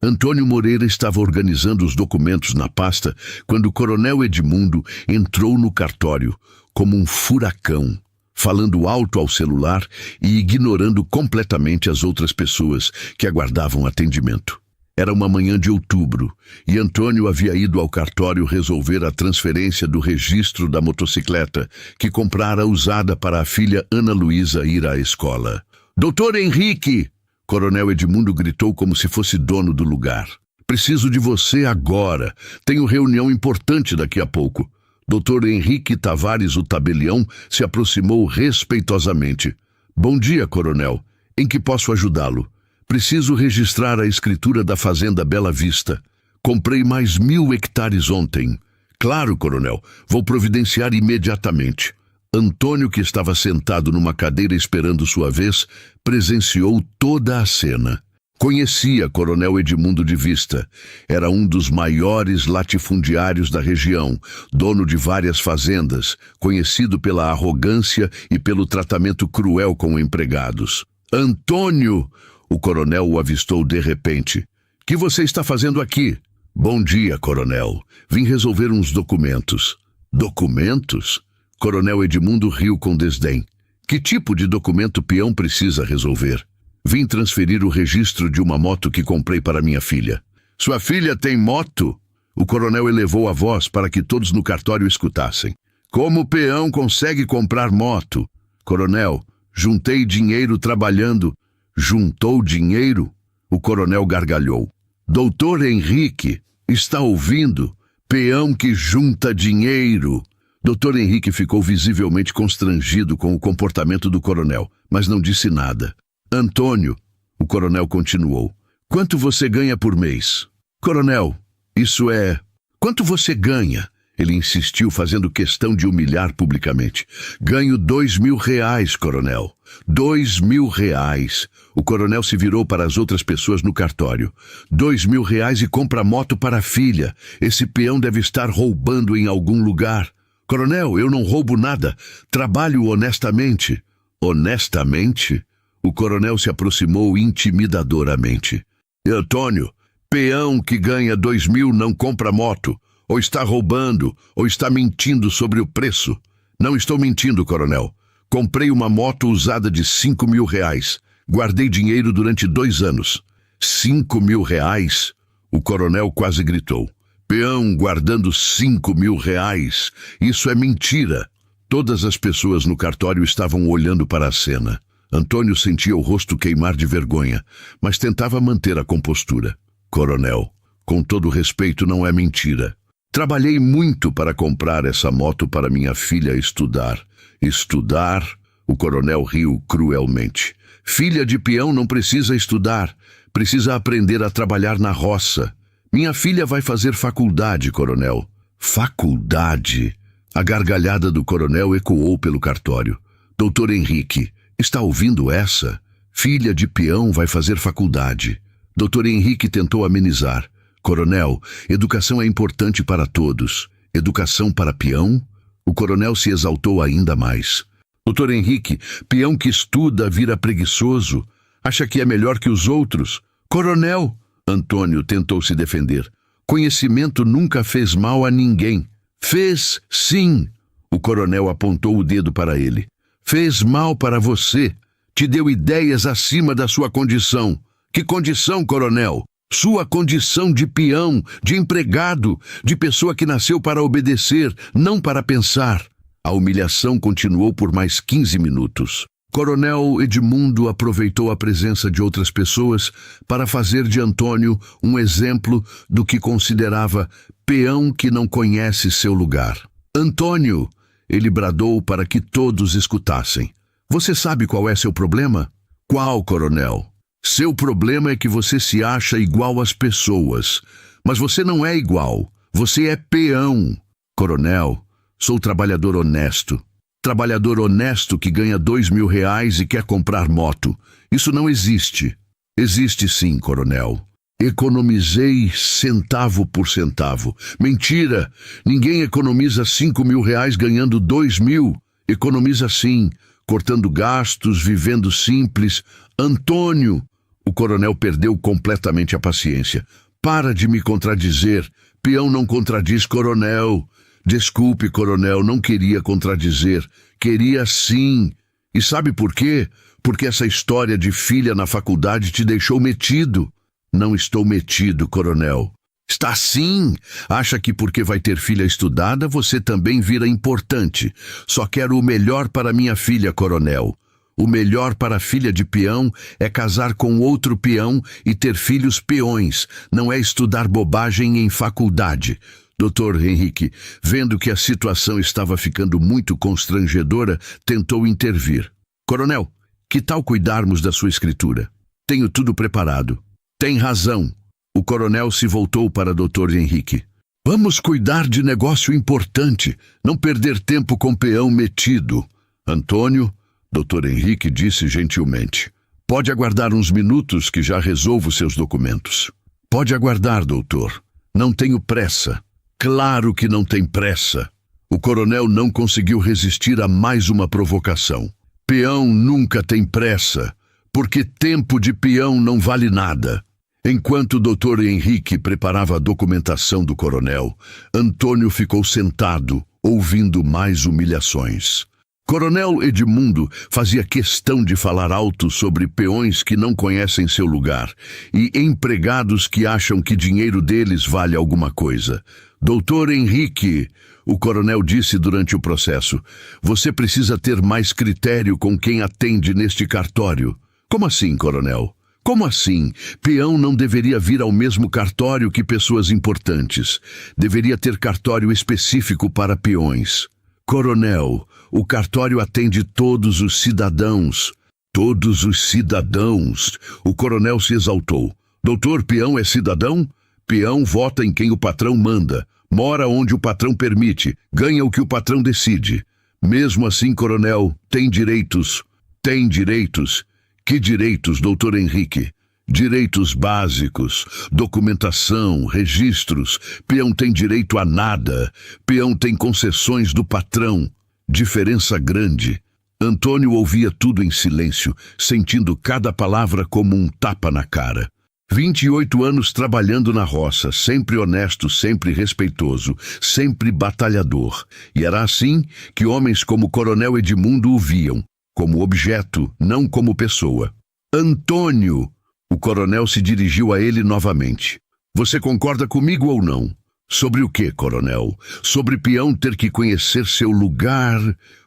Antônio Moreira estava organizando os documentos na pasta quando o coronel Edmundo entrou no cartório como um furacão, falando alto ao celular e ignorando completamente as outras pessoas que aguardavam atendimento. Era uma manhã de outubro e Antônio havia ido ao cartório resolver a transferência do registro da motocicleta que comprara usada para a filha Ana Luísa ir à escola. "Doutor Henrique!" Coronel Edmundo gritou como se fosse dono do lugar. "Preciso de você agora. Tenho reunião importante daqui a pouco." Dr. Henrique Tavares, o tabelião, se aproximou respeitosamente. "Bom dia, coronel. Em que posso ajudá-lo? Preciso registrar a escritura da fazenda Bela Vista. Comprei mais 1000 hectares ontem." "Claro, coronel. Vou providenciar imediatamente." Antônio, que estava sentado numa cadeira esperando sua vez, presenciou toda a cena. Conhecia Coronel Edmundo de vista. Era um dos maiores latifundiários da região, dono de várias fazendas, conhecido pela arrogância e pelo tratamento cruel com empregados. "Antônio!" O coronel o avistou de repente. "Que você está fazendo aqui?" "Bom dia, coronel. Vim resolver uns documentos." "Documentos?" Coronel Edmundo riu com desdém. "Que tipo de documento peão precisa resolver?" "Vim transferir o registro de uma moto que comprei para minha filha." "Sua filha tem moto?" O coronel elevou a voz para que todos no cartório escutassem. "Como o peão consegue comprar moto?" "Coronel, juntei dinheiro trabalhando." "Juntou dinheiro?" O coronel gargalhou. "Doutor Henrique, está ouvindo? Peão que junta dinheiro." Dr. Henrique ficou visivelmente constrangido com o comportamento do coronel, mas não disse nada. "Antônio," o coronel continuou, "quanto você ganha por mês?" "Coronel, isso é... Quanto você ganha?" Ele insistiu, fazendo questão de humilhar publicamente. "Ganho 2.000 reais, coronel." 2.000 reais. O coronel se virou para as outras pessoas no cartório. 2.000 reais e compra moto para a filha. Esse peão deve estar roubando em algum lugar. "Coronel, eu não roubo nada. Trabalho honestamente." "Honestamente?" O coronel se aproximou intimidadoramente. "Antônio, peão que ganha 2.000 não compra moto. Ou está roubando, ou está mentindo sobre o preço." "Não estou mentindo, coronel. Comprei uma moto usada de 5.000 reais. Guardei dinheiro durante 2 anos." 5.000 reais? O coronel quase gritou. "Peão guardando 5.000 reais? Isso é mentira." Todas as pessoas no cartório estavam olhando para a cena. Antônio sentia o rosto queimar de vergonha, mas tentava manter a compostura. "Coronel, com todo respeito, não é mentira. Trabalhei muito para comprar essa moto para minha filha estudar." "Estudar?" O coronel riu cruelmente. "Filha de peão não precisa estudar. Precisa aprender a trabalhar na roça. Minha filha vai fazer faculdade, coronel." "Faculdade?" A gargalhada do coronel ecoou pelo cartório. "Doutor Henrique, está ouvindo essa? Filha de peão vai fazer faculdade." Doutor Henrique tentou amenizar. "Coronel, educação é importante para todos. Educação para peão?" O coronel se exaltou ainda mais. "Doutor Henrique, peão que estuda vira preguiçoso. Acha que é melhor que os outros." "Coronel!" Antônio tentou se defender. "Conhecimento nunca fez mal a ninguém." "Fez, sim." O coronel apontou o dedo para ele. "Fez mal para você. Te deu ideias acima da sua condição." "Que condição, coronel?" "Sua condição de peão, de empregado, de pessoa que nasceu para obedecer, não para pensar." A humilhação continuou por mais 15 minutos. Coronel Edmundo aproveitou a presença de outras pessoas para fazer de Antônio um exemplo do que considerava peão que não conhece seu lugar. "Antônio!" ele bradou para que todos escutassem. "Você sabe qual é seu problema?" "Qual, coronel?" "Seu problema é que você se acha igual às pessoas. Mas você não é igual. Você é peão." "Coronel, sou trabalhador honesto." "Trabalhador honesto que ganha 2.000 reais e quer comprar moto. Isso não existe." "Existe sim, coronel. Economizei centavo por centavo." "Mentira! Ninguém economiza 5.000 reais ganhando 2.000. Economiza sim, cortando gastos, vivendo simples." "Antônio!" O coronel perdeu completamente a paciência. Para de me contradizer. Peão não contradiz coronel. Desculpe, coronel, não queria contradizer. Queria sim. E sabe por quê? Porque essa história de filha na faculdade te deixou metido. Não estou metido, coronel. Está sim. Acha que porque vai ter filha estudada, você também vira importante. Só quero o melhor para minha filha, coronel. O melhor para a filha de peão é casar com outro peão e ter filhos peões. Não é estudar bobagem em faculdade. Dr. Henrique, vendo que a situação estava ficando muito constrangedora, tentou intervir. Coronel, que tal cuidarmos da sua escritura? Tenho tudo preparado. Tem razão. O coronel se voltou para Dr. Henrique. Vamos cuidar de negócio importante, não perder tempo com peão metido. Antônio, Dr. Henrique disse gentilmente. Pode aguardar uns minutos que já resolvo seus documentos. Pode aguardar, doutor. Não tenho pressa. Claro que não tem pressa. O coronel não conseguiu resistir a mais uma provocação. Peão nunca tem pressa, porque tempo de peão não vale nada. Enquanto o Dr. Henrique preparava a documentação do coronel, Antônio ficou sentado, ouvindo mais humilhações. Coronel Edmundo fazia questão de falar alto sobre peões que não conhecem seu lugar e empregados que acham que dinheiro deles vale alguma coisa. Doutor Henrique, o coronel disse durante o processo, você precisa ter mais critério com quem atende neste cartório. Como assim, coronel? Como assim? Peão não deveria vir ao mesmo cartório que pessoas importantes. Deveria ter cartório específico para peões. Coronel, o cartório atende todos os cidadãos. Todos os cidadãos. O coronel se exaltou. Doutor, peão é cidadão? Peão vota em quem o patrão manda. Mora onde o patrão permite. Ganha o que o patrão decide. Mesmo assim, coronel, tem direitos. Tem direitos. Que direitos, doutor Henrique? Direitos básicos, documentação, registros. Peão tem direito a nada. Peão tem concessões do patrão. Diferença grande. Antônio ouvia tudo em silêncio, sentindo cada palavra como um tapa na cara. 28 anos trabalhando na roça, sempre honesto, sempre respeitoso, sempre batalhador. E era assim que homens como o Coronel Edmundo o viam, como objeto, não como pessoa. Antônio! O coronel se dirigiu a ele novamente. Você concorda comigo ou não? Sobre o quê, coronel? Sobre peão ter que conhecer seu lugar?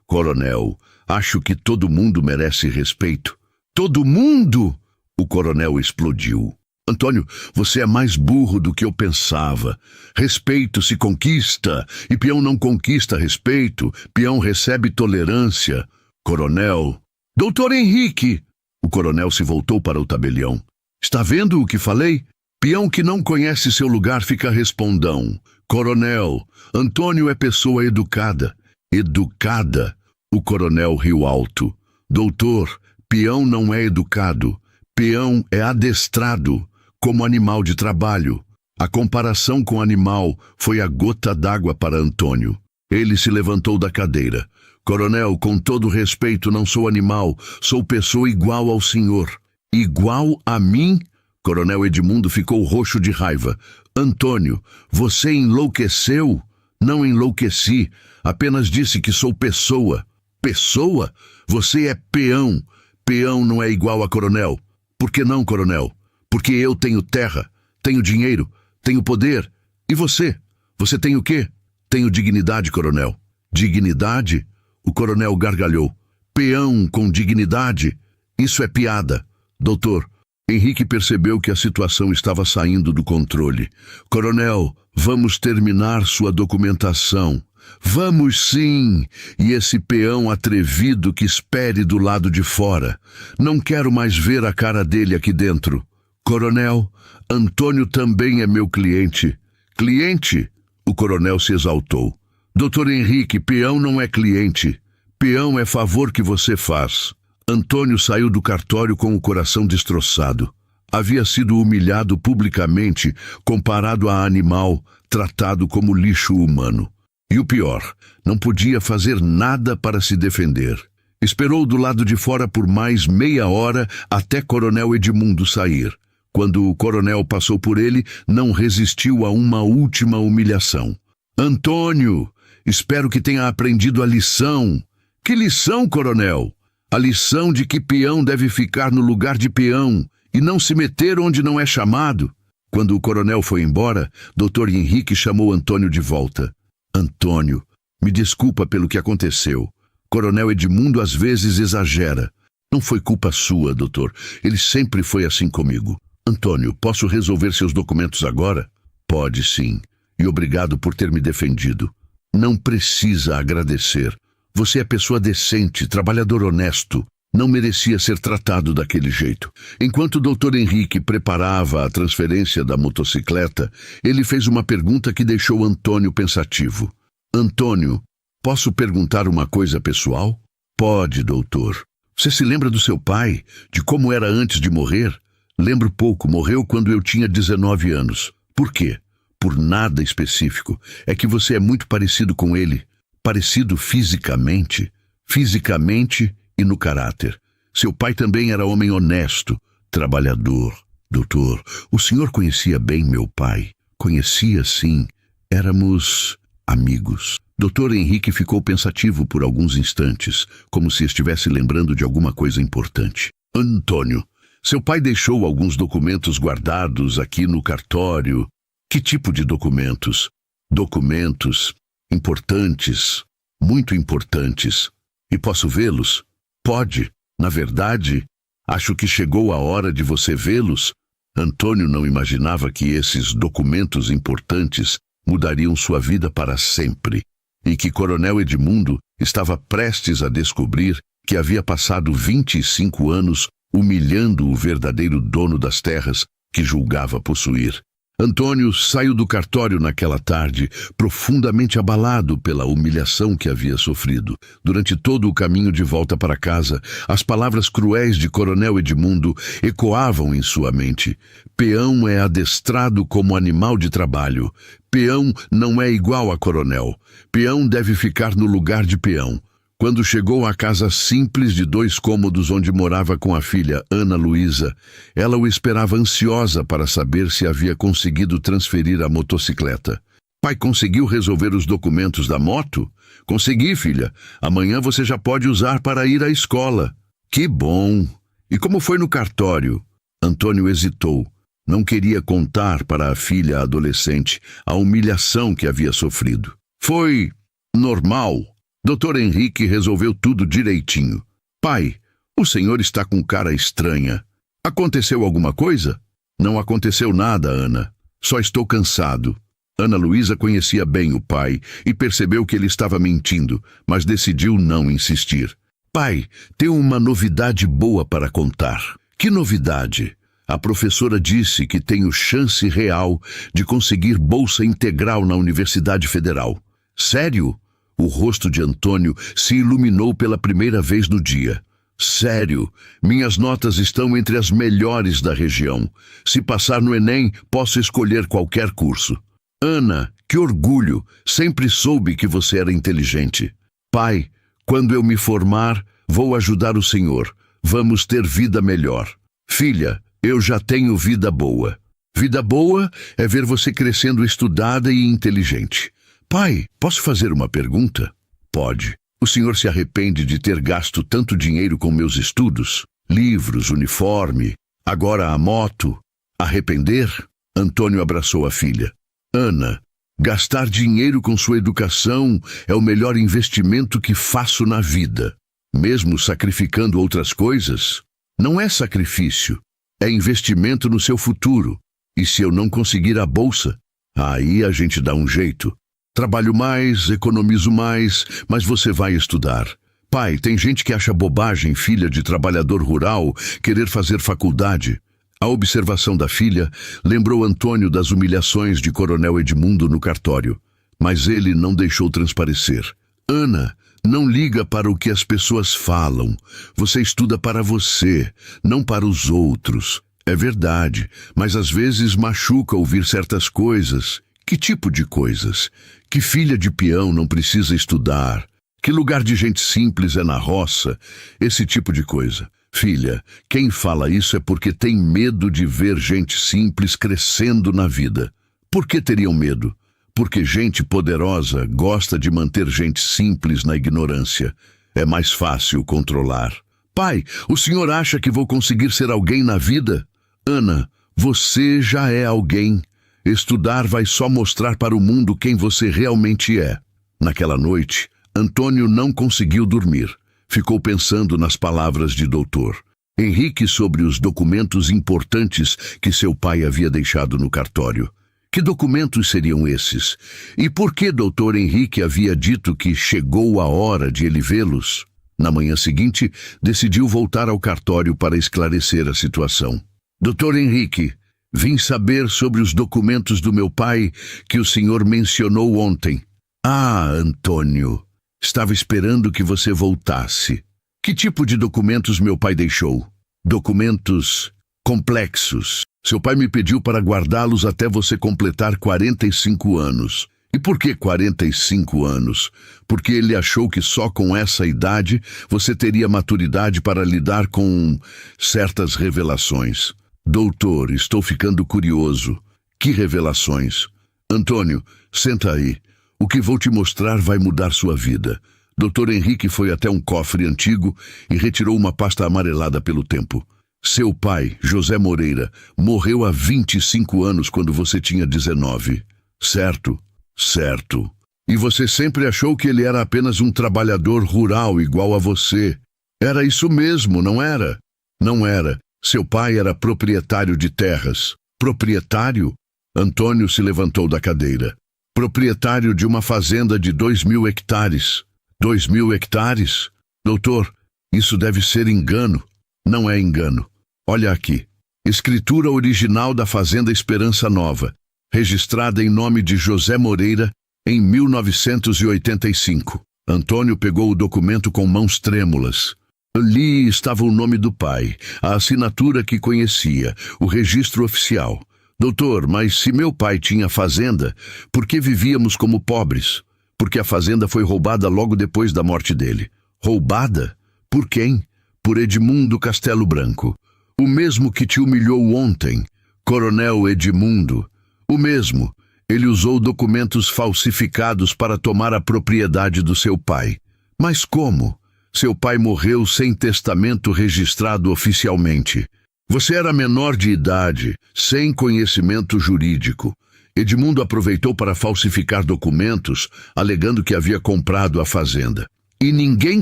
Coronel, acho que todo mundo merece respeito. Todo mundo? O coronel explodiu. Antônio, você é mais burro do que eu pensava. Respeito se conquista, e peão não conquista respeito. Peão recebe tolerância. Coronel... Doutor Henrique! O coronel se voltou para o tabelião. Está vendo o que falei? Peão que não conhece seu lugar fica respondão. Coronel, Antônio é pessoa educada. Educada? O coronel riu alto. Doutor, peão não é educado. Peão é adestrado, como animal de trabalho. A comparação com animal foi a gota d'água para Antônio. Ele se levantou da cadeira. Coronel, com todo respeito, não sou animal, sou pessoa igual ao senhor. Igual a mim? Coronel Edmundo ficou roxo de raiva. Antônio, você enlouqueceu? Não enlouqueci, apenas disse que sou pessoa. Pessoa? Você é peão. Peão não é igual a coronel. Por que não, coronel? Porque eu tenho terra, tenho dinheiro, tenho poder. E você? Você tem o quê? Tenho dignidade, coronel. Dignidade? O coronel gargalhou. Peão com dignidade? Isso é piada. Doutor, Henrique percebeu que a situação estava saindo do controle. Coronel, vamos terminar sua documentação. Vamos sim! E esse peão atrevido que espere do lado de fora. Não quero mais ver a cara dele aqui dentro. Coronel, Antônio também é meu cliente. Cliente? O coronel se exaltou. Doutor Henrique, peão não é cliente. Peão é favor que você faz. Antônio saiu do cartório com o coração destroçado. Havia sido humilhado publicamente, comparado a animal, tratado como lixo humano. E o pior, não podia fazer nada para se defender. Esperou do lado de fora por mais meia hora até Coronel Edmundo sair. Quando o coronel passou por ele, não resistiu a uma última humilhação. Antônio, espero que tenha aprendido a lição. Que lição, coronel? A lição de que peão deve ficar no lugar de peão e não se meter onde não é chamado. Quando o coronel foi embora, Dr. Henrique chamou Antônio de volta. Antônio, me desculpa pelo que aconteceu. Coronel Edmundo às vezes exagera. Não foi culpa sua, doutor. Ele sempre foi assim comigo. Antônio, posso resolver seus documentos agora? Pode sim. E obrigado por ter me defendido. Não precisa agradecer. Você é pessoa decente, trabalhador honesto. Não merecia ser tratado daquele jeito. Enquanto o Dr. Henrique preparava a transferência da motocicleta, ele fez uma pergunta que deixou Antônio pensativo. Antônio, posso perguntar uma coisa pessoal? Pode, doutor. Você se lembra do seu pai? De como era antes de morrer? Lembro pouco, morreu quando eu tinha 19 anos. Por quê? Por nada específico. É que você é muito parecido com ele. Parecido fisicamente. Fisicamente e no caráter. Seu pai também era homem honesto, trabalhador. Doutor, o senhor conhecia bem meu pai? Conhecia, sim. Éramos amigos. Dr. Henrique ficou pensativo por alguns instantes, como se estivesse lembrando de alguma coisa importante. Antônio, seu pai deixou alguns documentos guardados aqui no cartório. Que tipo de documentos? Documentos importantes, muito importantes. E posso vê-los? Pode. Na verdade, acho que chegou a hora de você vê-los. Antônio não imaginava que esses documentos importantes mudariam sua vida para sempre, e que Coronel Edmundo estava prestes a descobrir que havia passado 25 anos humilhando o verdadeiro dono das terras que julgava possuir. Antônio saiu do cartório naquela tarde, profundamente abalado pela humilhação que havia sofrido. Durante todo o caminho de volta para casa, as palavras cruéis de Coronel Edmundo ecoavam em sua mente. Peão é adestrado como animal de trabalho. Peão não é igual a coronel. Peão deve ficar no lugar de peão. Quando chegou à casa simples de 2 cômodos onde morava com a filha Ana Luísa, ela o esperava ansiosa para saber se havia conseguido transferir a motocicleta. Pai, conseguiu resolver os documentos da moto? Consegui, filha. Amanhã você já pode usar para ir à escola. Que bom! E como foi no cartório? Antônio hesitou. Não queria contar para a filha adolescente a humilhação que havia sofrido. Foi normal. Dr. Henrique resolveu tudo direitinho. Pai, o senhor está com cara estranha. Aconteceu alguma coisa? Não aconteceu nada, Ana. Só estou cansado. Ana Luísa conhecia bem o pai e percebeu que ele estava mentindo, mas decidiu não insistir. Pai, tenho uma novidade boa para contar. Que novidade? A professora disse que tenho chance real de conseguir bolsa integral na Universidade Federal. Sério? O rosto de Antônio se iluminou pela primeira vez no dia. Sério, minhas notas estão entre as melhores da região. Se passar no Enem, posso escolher qualquer curso. Ana, que orgulho! Sempre soube que você era inteligente. Pai, quando eu me formar, vou ajudar o senhor. Vamos ter vida melhor. Filha, eu já tenho vida boa. Vida boa é ver você crescendo estudada e inteligente. Pai, posso fazer uma pergunta? Pode. O senhor se arrepende de ter gasto tanto dinheiro com meus estudos? Livros, uniforme, agora a moto? Arrepender? Antônio abraçou a filha. Ana, gastar dinheiro com sua educação é o melhor investimento que faço na vida. Mesmo sacrificando outras coisas? Não é sacrifício, é investimento no seu futuro. E se eu não conseguir a bolsa, aí a gente dá um jeito. Trabalho mais, economizo mais, mas você vai estudar. Pai, tem gente que acha bobagem, filha de trabalhador rural, querer fazer faculdade. A observação da filha lembrou Antônio das humilhações de Coronel Edmundo no cartório, mas ele não deixou transparecer. Ana, não liga para o que as pessoas falam. Você estuda para você, não para os outros. É verdade, mas às vezes machuca ouvir certas coisas. Que tipo de coisas? Que filha de peão não precisa estudar? Que lugar de gente simples é na roça? Esse tipo de coisa. Filha, quem fala isso é porque tem medo de ver gente simples crescendo na vida. Por que teriam medo? Porque gente poderosa gosta de manter gente simples na ignorância. É mais fácil controlar. Pai, o senhor acha que vou conseguir ser alguém na vida? Ana, você já é alguém. Estudar vai só mostrar para o mundo quem você realmente é. Naquela noite, Antônio não conseguiu dormir. Ficou pensando nas palavras de Dr. Henrique sobre os documentos importantes que seu pai havia deixado no cartório. Que documentos seriam esses? E por que Dr. Henrique havia dito que chegou a hora de ele vê-los? Na manhã seguinte, decidiu voltar ao cartório para esclarecer a situação. Dr. Henrique, vim saber sobre os documentos do meu pai que o senhor mencionou ontem. Ah, Antônio, estava esperando que você voltasse. Que tipo de documentos meu pai deixou? Documentos complexos. Seu pai me pediu para guardá-los até você completar 45 anos. E por que 45 anos? Porque ele achou que só com essa idade você teria maturidade para lidar com certas revelações. Doutor, estou ficando curioso. Que revelações? Antônio, senta aí. O que vou te mostrar vai mudar sua vida. Dr. Henrique foi até um cofre antigo e retirou uma pasta amarelada pelo tempo. Seu pai, José Moreira, morreu há 25 anos quando você tinha 19. Certo? Certo. E você sempre achou que ele era apenas um trabalhador rural igual a você. Era isso mesmo, não era? Não era. Seu pai era proprietário de terras. Proprietário? Antônio se levantou da cadeira. Proprietário de uma fazenda de 2.000 hectares. 2.000 hectares? Doutor, isso deve ser engano. Não é engano. Olha aqui. Escritura original da Fazenda Esperança Nova, registrada em nome de José Moreira em 1985. Antônio pegou o documento com mãos trêmulas. Ali estava o nome do pai, a assinatura que conhecia, o registro oficial. Doutor, mas se meu pai tinha fazenda, por que vivíamos como pobres? Porque a fazenda foi roubada logo depois da morte dele. Roubada? Por quem? Por Edmundo Castelo Branco. O mesmo que te humilhou ontem, Coronel Edmundo. O mesmo. Ele usou documentos falsificados para tomar a propriedade do seu pai. Mas como? Seu pai morreu sem testamento registrado oficialmente. Você era menor de idade, sem conhecimento jurídico. Edmundo aproveitou para falsificar documentos, alegando que havia comprado a fazenda. E ninguém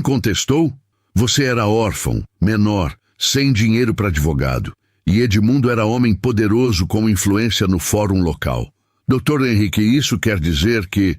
contestou? Você era órfão, menor, sem dinheiro para advogado. E Edmundo era homem poderoso com influência no fórum local. Dr. Henrique, isso quer dizer que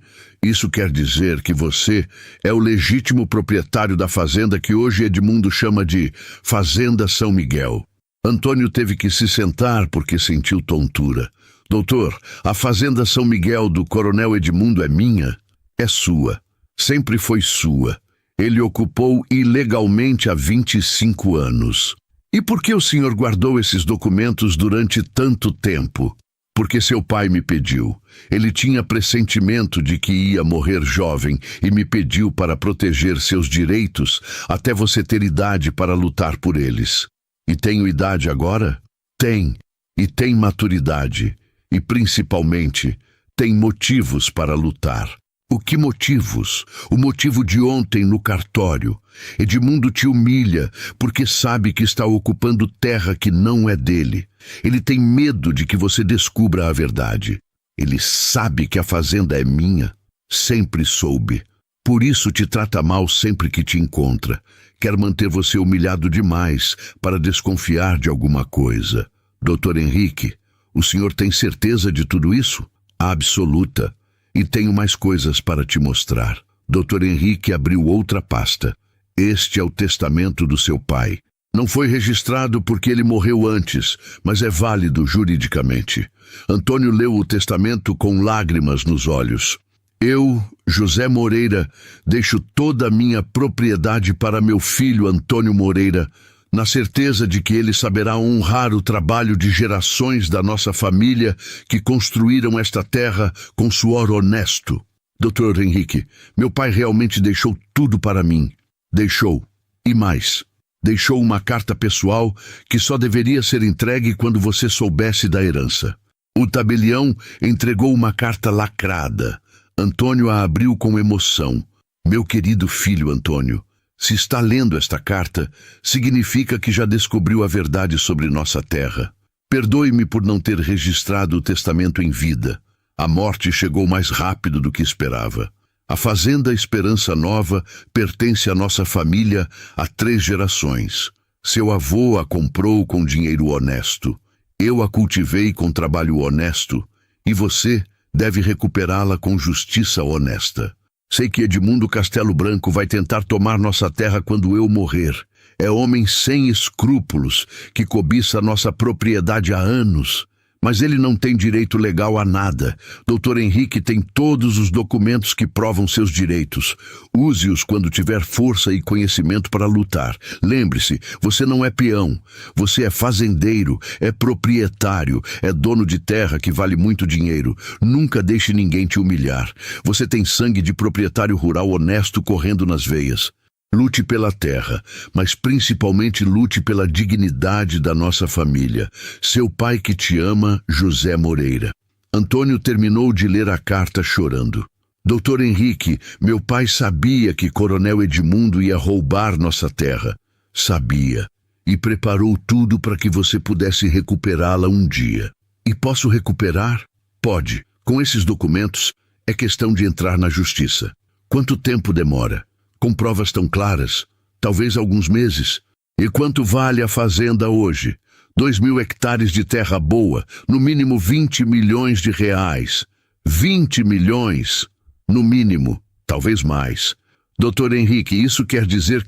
você é o legítimo proprietário da fazenda que hoje Edmundo chama de Fazenda São Miguel. Antônio teve que se sentar porque sentiu tontura. Doutor, a Fazenda São Miguel do Coronel Edmundo é minha? É sua. Sempre foi sua. Ele ocupou ilegalmente há 25 anos. E por que o senhor guardou esses documentos durante tanto tempo? Porque seu pai me pediu. Ele tinha pressentimento de que ia morrer jovem e me pediu para proteger seus direitos até você ter idade para lutar por eles. E tenho idade agora? Tem. E tem maturidade. E, principalmente, tem motivos para lutar. O que motivos? O motivo de ontem no cartório. Edmundo te humilha porque sabe que está ocupando terra que não é dele. Ele tem medo de que você descubra a verdade. Ele sabe que a fazenda é minha. Sempre soube. Por isso te trata mal sempre que te encontra. Quer manter você humilhado demais para desconfiar de alguma coisa. Dr. Henrique, o senhor tem certeza de tudo isso? Absoluta. E tenho mais coisas para te mostrar. Dr. Henrique abriu outra pasta. Este é o testamento do seu pai. Não foi registrado porque ele morreu antes, mas é válido juridicamente. Antônio leu o testamento com lágrimas nos olhos. Eu, José Moreira, deixo toda a minha propriedade para meu filho Antônio Moreira, na certeza de que ele saberá honrar o trabalho de gerações da nossa família que construíram esta terra com suor honesto. Doutor Henrique, meu pai realmente deixou tudo para mim. Deixou. E mais. Deixou uma carta pessoal que só deveria ser entregue quando você soubesse da herança. O tabelião entregou uma carta lacrada. Antônio a abriu com emoção. Meu querido filho Antônio, se está lendo esta carta, significa que já descobriu a verdade sobre nossa terra. Perdoe-me por não ter registrado o testamento em vida. A morte chegou mais rápido do que esperava. A fazenda Esperança Nova pertence à nossa família há 3 gerações. Seu avô a comprou com dinheiro honesto. Eu a cultivei com trabalho honesto. E você deve recuperá-la com justiça honesta. Sei que Edmundo Castelo Branco vai tentar tomar nossa terra quando eu morrer. É homem sem escrúpulos, que cobiça nossa propriedade há anos. Mas ele não tem direito legal a nada. Doutor Henrique tem todos os documentos que provam seus direitos. Use-os quando tiver força e conhecimento para lutar. Lembre-se, você não é peão. Você é fazendeiro, é proprietário, é dono de terra que vale muito dinheiro. Nunca deixe ninguém te humilhar. Você tem sangue de proprietário rural honesto correndo nas veias. Lute pela terra, mas principalmente lute pela dignidade da nossa família. Seu pai que te ama, José Moreira. Antônio terminou de ler a carta chorando. Doutor Henrique, meu pai sabia que Coronel Edmundo ia roubar nossa terra. Sabia. E preparou tudo para que você pudesse recuperá-la um dia. E posso recuperar? Pode. Com esses documentos, é questão de entrar na justiça. Quanto tempo demora? Com provas tão claras, talvez alguns meses. E quanto vale a fazenda hoje? 2.000 hectares de terra boa, no mínimo 20 milhões de reais. 20 milhões, no mínimo, talvez mais. Doutor Henrique, isso quer dizer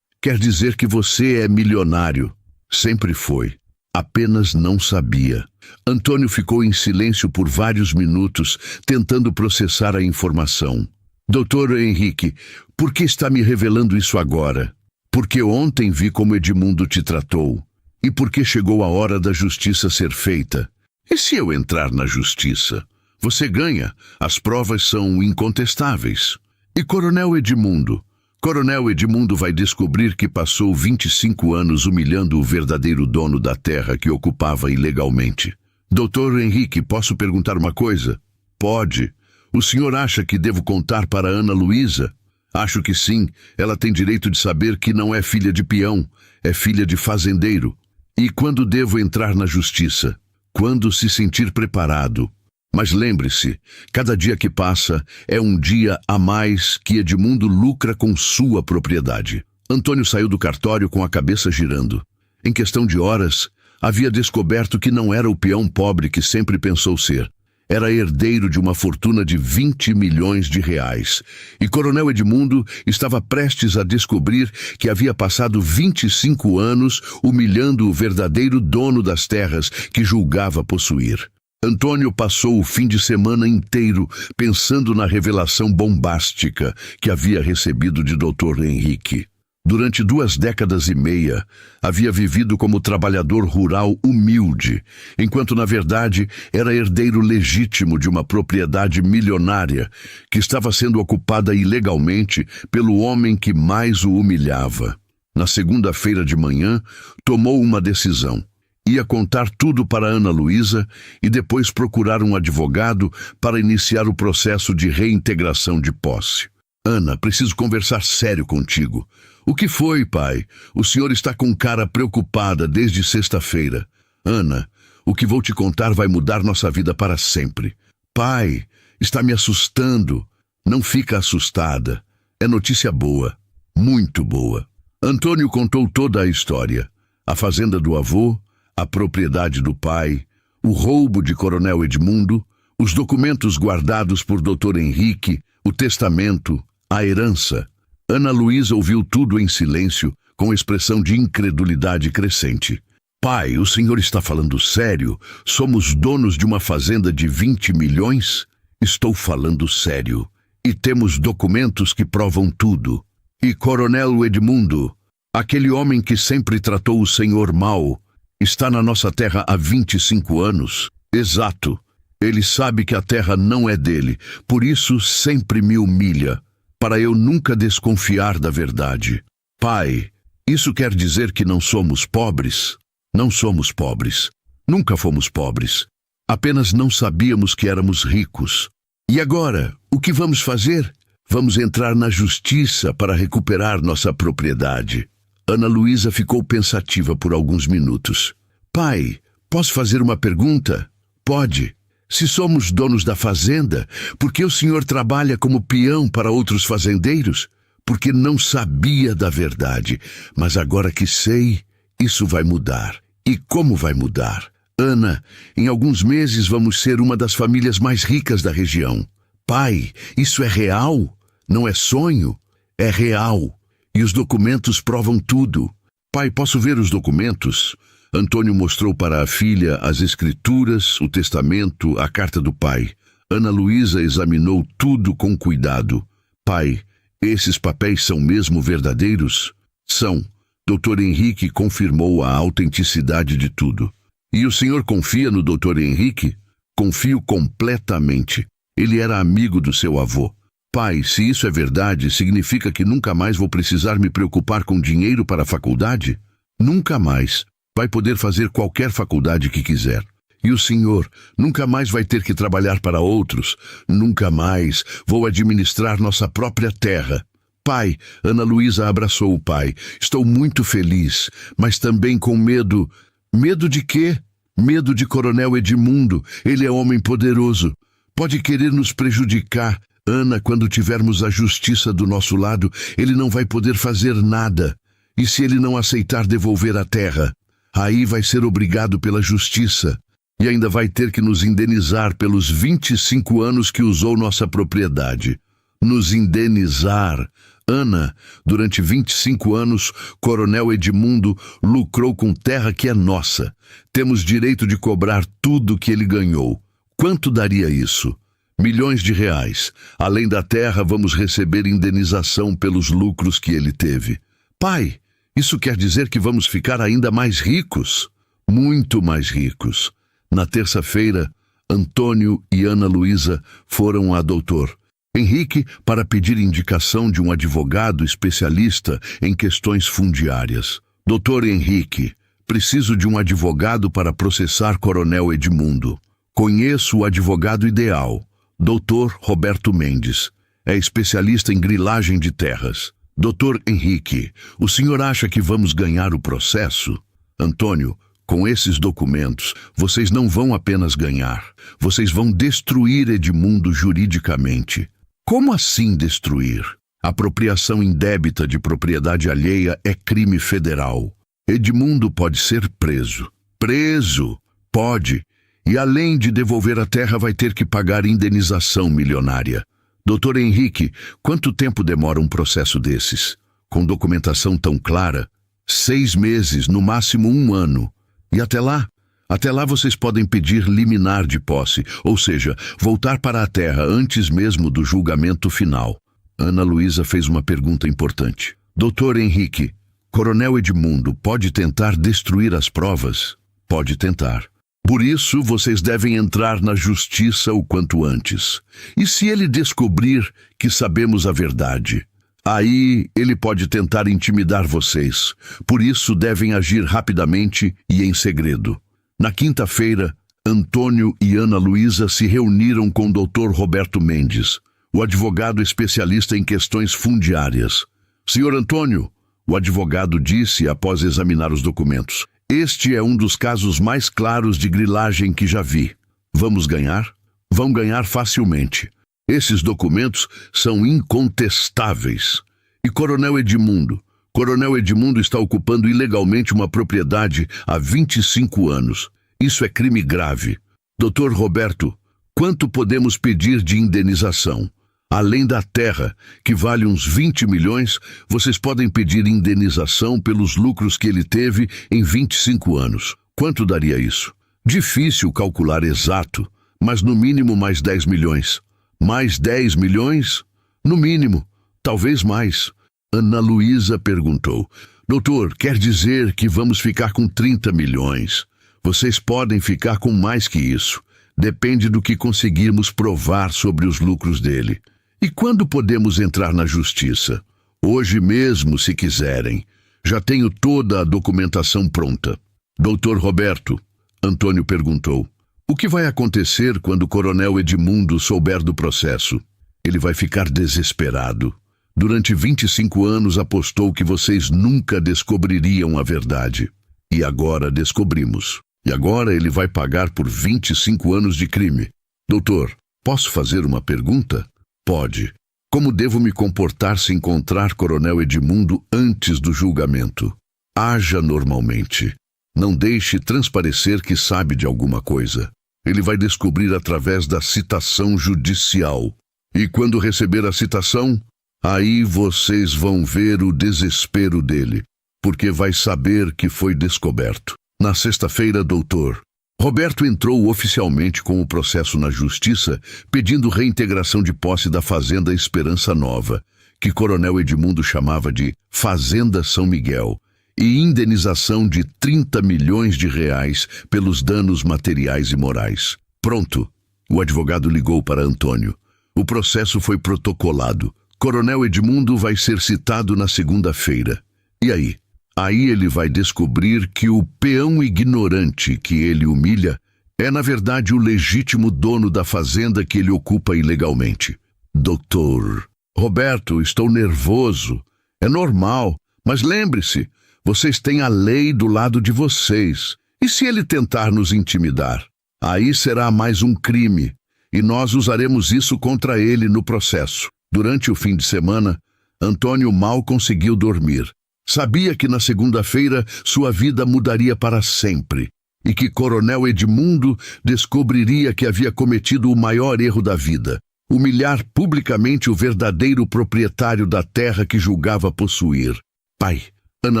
quer dizer que você é milionário. Sempre foi. Apenas não sabia. Antônio ficou em silêncio por vários minutos, tentando processar a informação. Doutor Henrique, por que está me revelando isso agora? Porque ontem vi como Edmundo te tratou. E porque chegou a hora da justiça ser feita. E se eu entrar na justiça? Você ganha. As provas são incontestáveis. E Coronel Edmundo? Coronel Edmundo vai descobrir que passou 25 anos humilhando o verdadeiro dono da terra que ocupava ilegalmente. Doutor Henrique, posso perguntar uma coisa? Pode. O senhor acha que devo contar para Ana Luísa? Acho que sim. Ela tem direito de saber que não é filha de peão, é filha de fazendeiro. E quando devo entrar na justiça? Quando se sentir preparado. Mas lembre-se, cada dia que passa é um dia a mais que Edmundo lucra com sua propriedade. Antônio saiu do cartório com a cabeça girando. Em questão de horas, havia descoberto que não era o peão pobre que sempre pensou ser. Era herdeiro de uma fortuna de 20 milhões de reais. E Coronel Edmundo estava prestes a descobrir que havia passado 25 anos humilhando o verdadeiro dono das terras que julgava possuir. Antônio passou o fim de semana inteiro pensando na revelação bombástica que havia recebido de Dr. Henrique. Durante 2 décadas e meia, havia vivido como trabalhador rural humilde, enquanto na verdade era herdeiro legítimo de uma propriedade milionária que estava sendo ocupada ilegalmente pelo homem que mais o humilhava. Na segunda-feira de manhã, tomou uma decisão. Ia contar tudo para Ana Luísa e depois procurar um advogado para iniciar o processo de reintegração de posse. Ana, preciso conversar sério contigo. O que foi, pai? O senhor está com cara preocupada desde sexta-feira. Ana, o que vou te contar vai mudar nossa vida para sempre. Pai, está me assustando. Não fica assustada. É notícia boa. Muito boa. Antônio contou toda a história. A fazenda do avô, a propriedade do pai, o roubo de Coronel Edmundo, os documentos guardados por Dr. Henrique, o testamento, a herança. Ana Luísa ouviu tudo em silêncio, com expressão de incredulidade crescente. Pai, o senhor está falando sério? Somos donos de uma fazenda de 20 milhões? Estou falando sério. E temos documentos que provam tudo. E Coronel Edmundo, aquele homem que sempre tratou o senhor mal, está na nossa terra há 25 anos? Exato. Ele sabe que a terra não é dele, por isso sempre me humilha, para eu nunca desconfiar da verdade. Pai, isso quer dizer que não somos pobres? Não somos pobres. Nunca fomos pobres. Apenas não sabíamos que éramos ricos. E agora, o que vamos fazer? Vamos entrar na justiça para recuperar nossa propriedade. Ana Luísa ficou pensativa por alguns minutos. Pai, posso fazer uma pergunta? Pode. Se somos donos da fazenda, por que o senhor trabalha como peão para outros fazendeiros? Porque não sabia da verdade. Mas agora que sei, isso vai mudar. E como vai mudar? Ana, em alguns meses vamos ser uma das famílias mais ricas da região. Pai, isso é real? Não é sonho? É real. E os documentos provam tudo. Pai, posso ver os documentos? Antônio mostrou para a filha as escrituras, o testamento, a carta do pai. Ana Luísa examinou tudo com cuidado. Pai, esses papéis são mesmo verdadeiros? São. Dr. Henrique confirmou a autenticidade de tudo. E o senhor confia no Dr. Henrique? Confio completamente. Ele era amigo do seu avô. Pai, se isso é verdade, significa que nunca mais vou precisar me preocupar com dinheiro para a faculdade? Nunca mais. Vai poder fazer qualquer faculdade que quiser. E o senhor nunca mais vai ter que trabalhar para outros. Nunca mais vou administrar nossa própria terra. Pai, Ana Luísa abraçou o pai. Estou muito feliz, mas também com medo. Medo de quê? Medo de Coronel Edmundo. Ele é homem poderoso. Pode querer nos prejudicar. Ana, quando tivermos a justiça do nosso lado, ele não vai poder fazer nada. E se ele não aceitar devolver a terra? Aí vai ser obrigado pela justiça. E ainda vai ter que nos indenizar pelos 25 anos que usou nossa propriedade. Nos indenizar. Ana, durante 25 anos, Coronel Edmundo lucrou com terra que é nossa. Temos direito de cobrar tudo que ele ganhou. Quanto daria isso? Milhões de reais. Além da terra, vamos receber indenização pelos lucros que ele teve. Pai, isso quer dizer que vamos ficar ainda mais ricos? Muito mais ricos. Na terça-feira, Antônio e Ana Luísa foram a Dr. Henrique para pedir indicação de um advogado especialista em questões fundiárias. Dr. Henrique, preciso de um advogado para processar Coronel Edmundo. Conheço o advogado ideal, Dr. Roberto Mendes. É especialista em grilagem de terras. Dr. Henrique, o senhor acha que vamos ganhar o processo? Antônio, com esses documentos, vocês não vão apenas ganhar. Vocês vão destruir Edmundo juridicamente. Como assim destruir? Apropriação indébita de propriedade alheia é crime federal. Edmundo pode ser preso. Preso? Pode. E além de devolver a terra, vai ter que pagar indenização milionária. Dr. Henrique, quanto tempo demora um processo desses? Com documentação tão clara? 6 meses, no máximo 1 ano. E até lá? Até lá vocês podem pedir liminar de posse, ou seja, voltar para a terra antes mesmo do julgamento final. Ana Luísa fez uma pergunta importante. Dr. Henrique, Coronel Edmundo pode tentar destruir as provas? Pode tentar. Por isso, vocês devem entrar na justiça o quanto antes. E se ele descobrir que sabemos a verdade? Aí ele pode tentar intimidar vocês. Por isso, devem agir rapidamente e em segredo. Na quinta-feira, Antônio e Ana Luísa se reuniram com o Dr. Roberto Mendes, o advogado especialista em questões fundiárias. Senhor Antônio, o advogado disse após examinar os documentos, este é um dos casos mais claros de grilagem que já vi. Vamos ganhar? Vão ganhar facilmente. Esses documentos são incontestáveis. E Coronel Edmundo? Coronel Edmundo está ocupando ilegalmente uma propriedade há 25 anos. Isso é crime grave. Dr. Roberto, quanto podemos pedir de indenização? Além da terra, que vale uns 20 milhões, vocês podem pedir indenização pelos lucros que ele teve em 25 anos. Quanto daria isso? Difícil calcular exato, mas no mínimo mais 10 milhões. Mais 10 milhões? No mínimo, talvez mais. Ana Luísa perguntou. Doutor, quer dizer que vamos ficar com 30 milhões. Vocês podem ficar com mais que isso. Depende do que conseguirmos provar sobre os lucros dele. E quando podemos entrar na justiça? Hoje mesmo, se quiserem. Já tenho toda a documentação pronta. Doutor Roberto, Antônio perguntou, o que vai acontecer quando o coronel Edmundo souber do processo? Ele vai ficar desesperado. Durante 25 anos apostou que vocês nunca descobririam a verdade. E agora descobrimos. E agora ele vai pagar por 25 anos de crime. Doutor, posso fazer uma pergunta? Pode. Como devo me comportar se encontrar Coronel Edmundo antes do julgamento? Haja normalmente. Não deixe transparecer que sabe de alguma coisa. Ele vai descobrir através da citação judicial. E quando receber a citação, aí vocês vão ver o desespero dele, porque vai saber que foi descoberto. Na sexta-feira, doutor, Roberto entrou oficialmente com o processo na justiça, pedindo reintegração de posse da Fazenda Esperança Nova, que Coronel Edmundo chamava de Fazenda São Miguel, e indenização de 30 milhões de reais pelos danos materiais e morais. Pronto, o advogado ligou para Antônio. O processo foi protocolado. Coronel Edmundo vai ser citado na segunda-feira. E aí? Aí ele vai descobrir que o peão ignorante que ele humilha é, na verdade, o legítimo dono da fazenda que ele ocupa ilegalmente. Doutor, Roberto, estou nervoso. É normal, mas lembre-se, vocês têm a lei do lado de vocês. E se ele tentar nos intimidar? Aí será mais um crime, e nós usaremos isso contra ele no processo. Durante o fim de semana, Antônio mal conseguiu dormir. Sabia que na segunda-feira sua vida mudaria para sempre e que Coronel Edmundo descobriria que havia cometido o maior erro da vida, humilhar publicamente o verdadeiro proprietário da terra que julgava possuir. Pai, Ana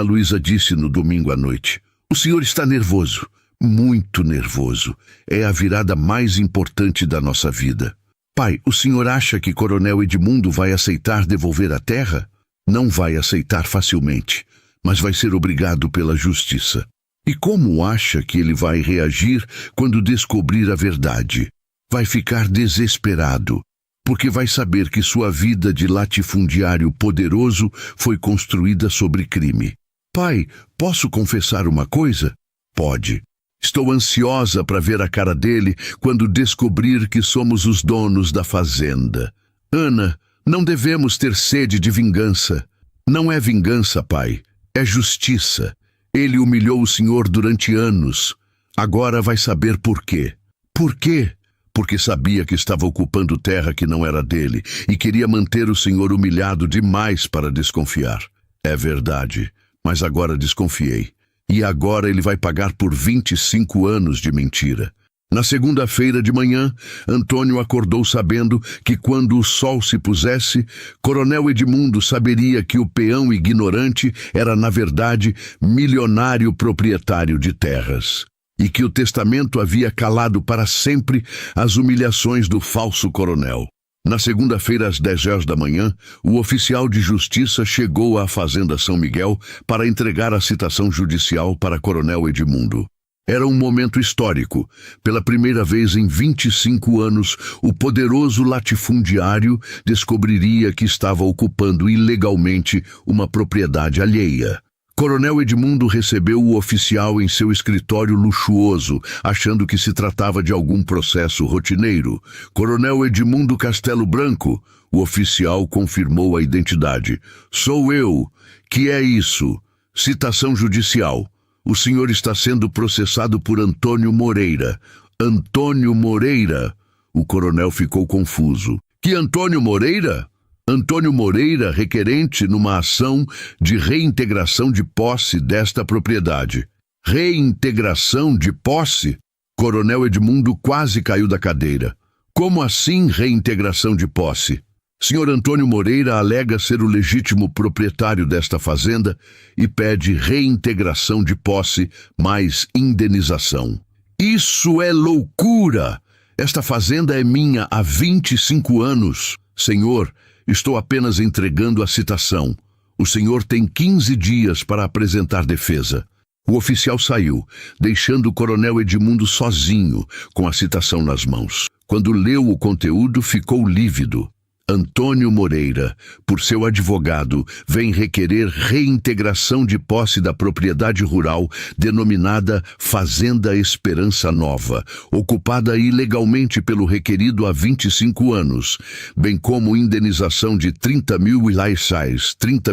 Luísa disse no domingo à noite, o senhor está nervoso, muito nervoso. É a virada mais importante da nossa vida. Pai, o senhor acha que Coronel Edmundo vai aceitar devolver a terra? Não vai aceitar facilmente, mas vai ser obrigado pela justiça. E como acha que ele vai reagir quando descobrir a verdade? Vai ficar desesperado, porque vai saber que sua vida de latifundiário poderoso foi construída sobre crime. Pai, posso confessar uma coisa? Pode. Estou ansiosa para ver a cara dele quando descobrir que somos os donos da fazenda. Ana, não devemos ter sede de vingança. Não é vingança, pai. É justiça. Ele humilhou o senhor durante anos. Agora vai saber por quê. Por quê? Porque sabia que estava ocupando terra que não era dele e queria manter o senhor humilhado demais para desconfiar. É verdade, mas agora desconfiei. E agora ele vai pagar por 25 anos de mentira. Na segunda-feira de manhã, Antônio acordou sabendo que quando o sol se pusesse, Coronel Edmundo saberia que o peão ignorante era, na verdade, milionário proprietário de terras, e que o testamento havia calado para sempre as humilhações do falso coronel. Na segunda-feira, às 10 horas da manhã, o oficial de justiça chegou à Fazenda São Miguel para entregar a citação judicial para Coronel Edmundo. Era um momento histórico. Pela primeira vez em 25 anos, o poderoso latifundiário descobriria que estava ocupando ilegalmente uma propriedade alheia. Coronel Edmundo recebeu o oficial em seu escritório luxuoso, achando que se tratava de algum processo rotineiro. Coronel Edmundo Castelo Branco, o oficial confirmou a identidade. Sou eu. Que é isso? Citação judicial. O senhor está sendo processado por Antônio Moreira. Antônio Moreira? O coronel ficou confuso. Que Antônio Moreira? Antônio Moreira, requerente numa ação de reintegração de posse desta propriedade. Reintegração de posse? Coronel Edmundo quase caiu da cadeira. Como assim reintegração de posse? Senhor Antônio Moreira alega ser o legítimo proprietário desta fazenda e pede reintegração de posse mais indenização. Isso é loucura! Esta fazenda é minha há 25 anos. Senhor, estou apenas entregando a citação. O senhor tem 15 dias para apresentar defesa. O oficial saiu, deixando o coronel Edmundo sozinho, com a citação nas mãos. Quando leu o conteúdo, ficou lívido. Antônio Moreira, por seu advogado, vem requerer reintegração de posse da propriedade rural denominada Fazenda Esperança Nova, ocupada ilegalmente pelo requerido há 25 anos, bem como indenização de 30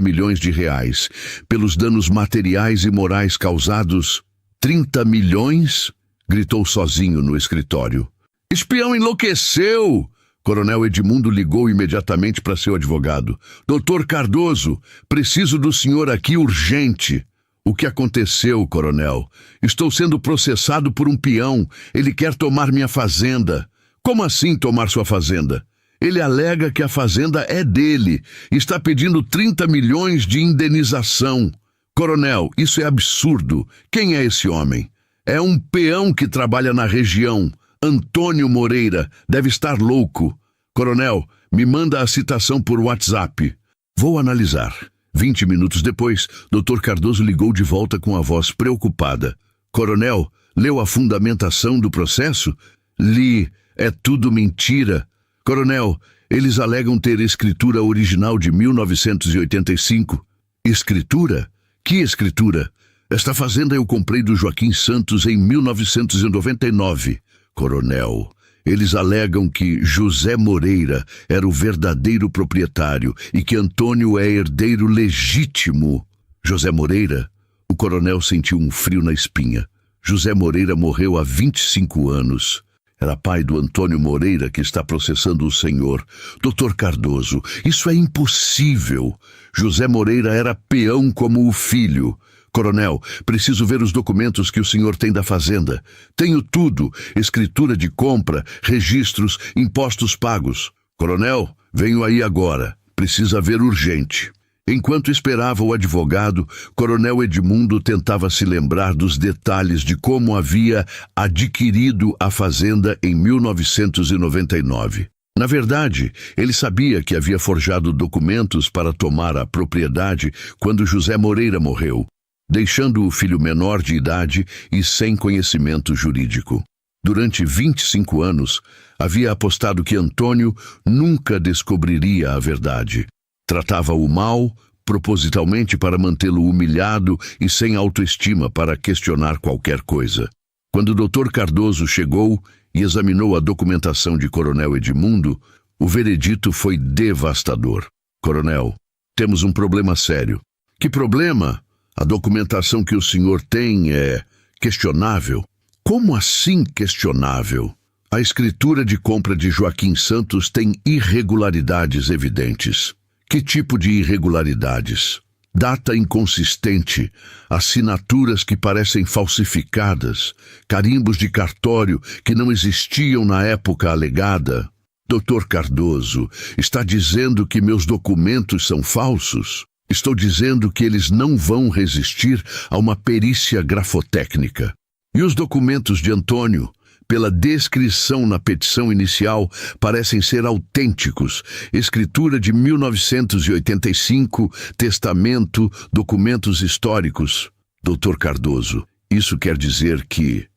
milhões de reais, pelos danos materiais e morais causados. 30 milhões? Gritou sozinho no escritório. Espião enlouqueceu! Coronel Edmundo ligou imediatamente para seu advogado. Doutor Cardoso, preciso do senhor aqui urgente. O que aconteceu, coronel? Estou sendo processado por um peão. Ele quer tomar minha fazenda. Como assim tomar sua fazenda? Ele alega que a fazenda é dele. Está pedindo 30 milhões de indenização. Coronel, isso é absurdo. Quem é esse homem? É um peão que trabalha na região. Antônio Moreira deve estar louco. Coronel, me manda a citação por WhatsApp. Vou analisar. 20 minutos depois, Dr. Cardoso ligou de volta com a voz preocupada. Coronel, leu a fundamentação do processo? Li. É tudo mentira. Coronel, eles alegam ter escritura original de 1985. Escritura? Que escritura? Esta fazenda eu comprei do Joaquim Santos em 1999. Coronel, eles alegam que José Moreira era o verdadeiro proprietário e que Antônio é herdeiro legítimo. José Moreira? O coronel sentiu um frio na espinha. José Moreira morreu há 25 anos. Era pai do Antônio Moreira que está processando o senhor. Doutor Cardoso, isso é impossível. José Moreira era peão como o filho. Coronel, preciso ver os documentos que o senhor tem da fazenda. Tenho tudo, escritura de compra, registros, impostos pagos. Coronel, venho aí agora. Precisa ver urgente. Enquanto esperava o advogado, Coronel Edmundo tentava se lembrar dos detalhes de como havia adquirido a fazenda em 1999. Na verdade, ele sabia que havia forjado documentos para tomar a propriedade quando José Moreira morreu, deixando o filho menor de idade e sem conhecimento jurídico. Durante 25 anos, havia apostado que Antônio nunca descobriria a verdade. Tratava-o mal, propositalmente para mantê-lo humilhado e sem autoestima para questionar qualquer coisa. Quando o Dr. Cardoso chegou e examinou a documentação de Coronel Edmundo, o veredito foi devastador. Coronel, temos um problema sério. Que problema? A documentação que o senhor tem é questionável. Como assim questionável? A escritura de compra de Joaquim Santos tem irregularidades evidentes. Que tipo de irregularidades? Data inconsistente, assinaturas que parecem falsificadas, carimbos de cartório que não existiam na época alegada. Dr. Cardoso, está dizendo que meus documentos são falsos? Estou dizendo que eles não vão resistir a uma perícia grafotécnica. E os documentos de Antônio, pela descrição na petição inicial, parecem ser autênticos. Escritura de 1985, testamento, documentos históricos. Dr. Cardoso, isso quer dizer que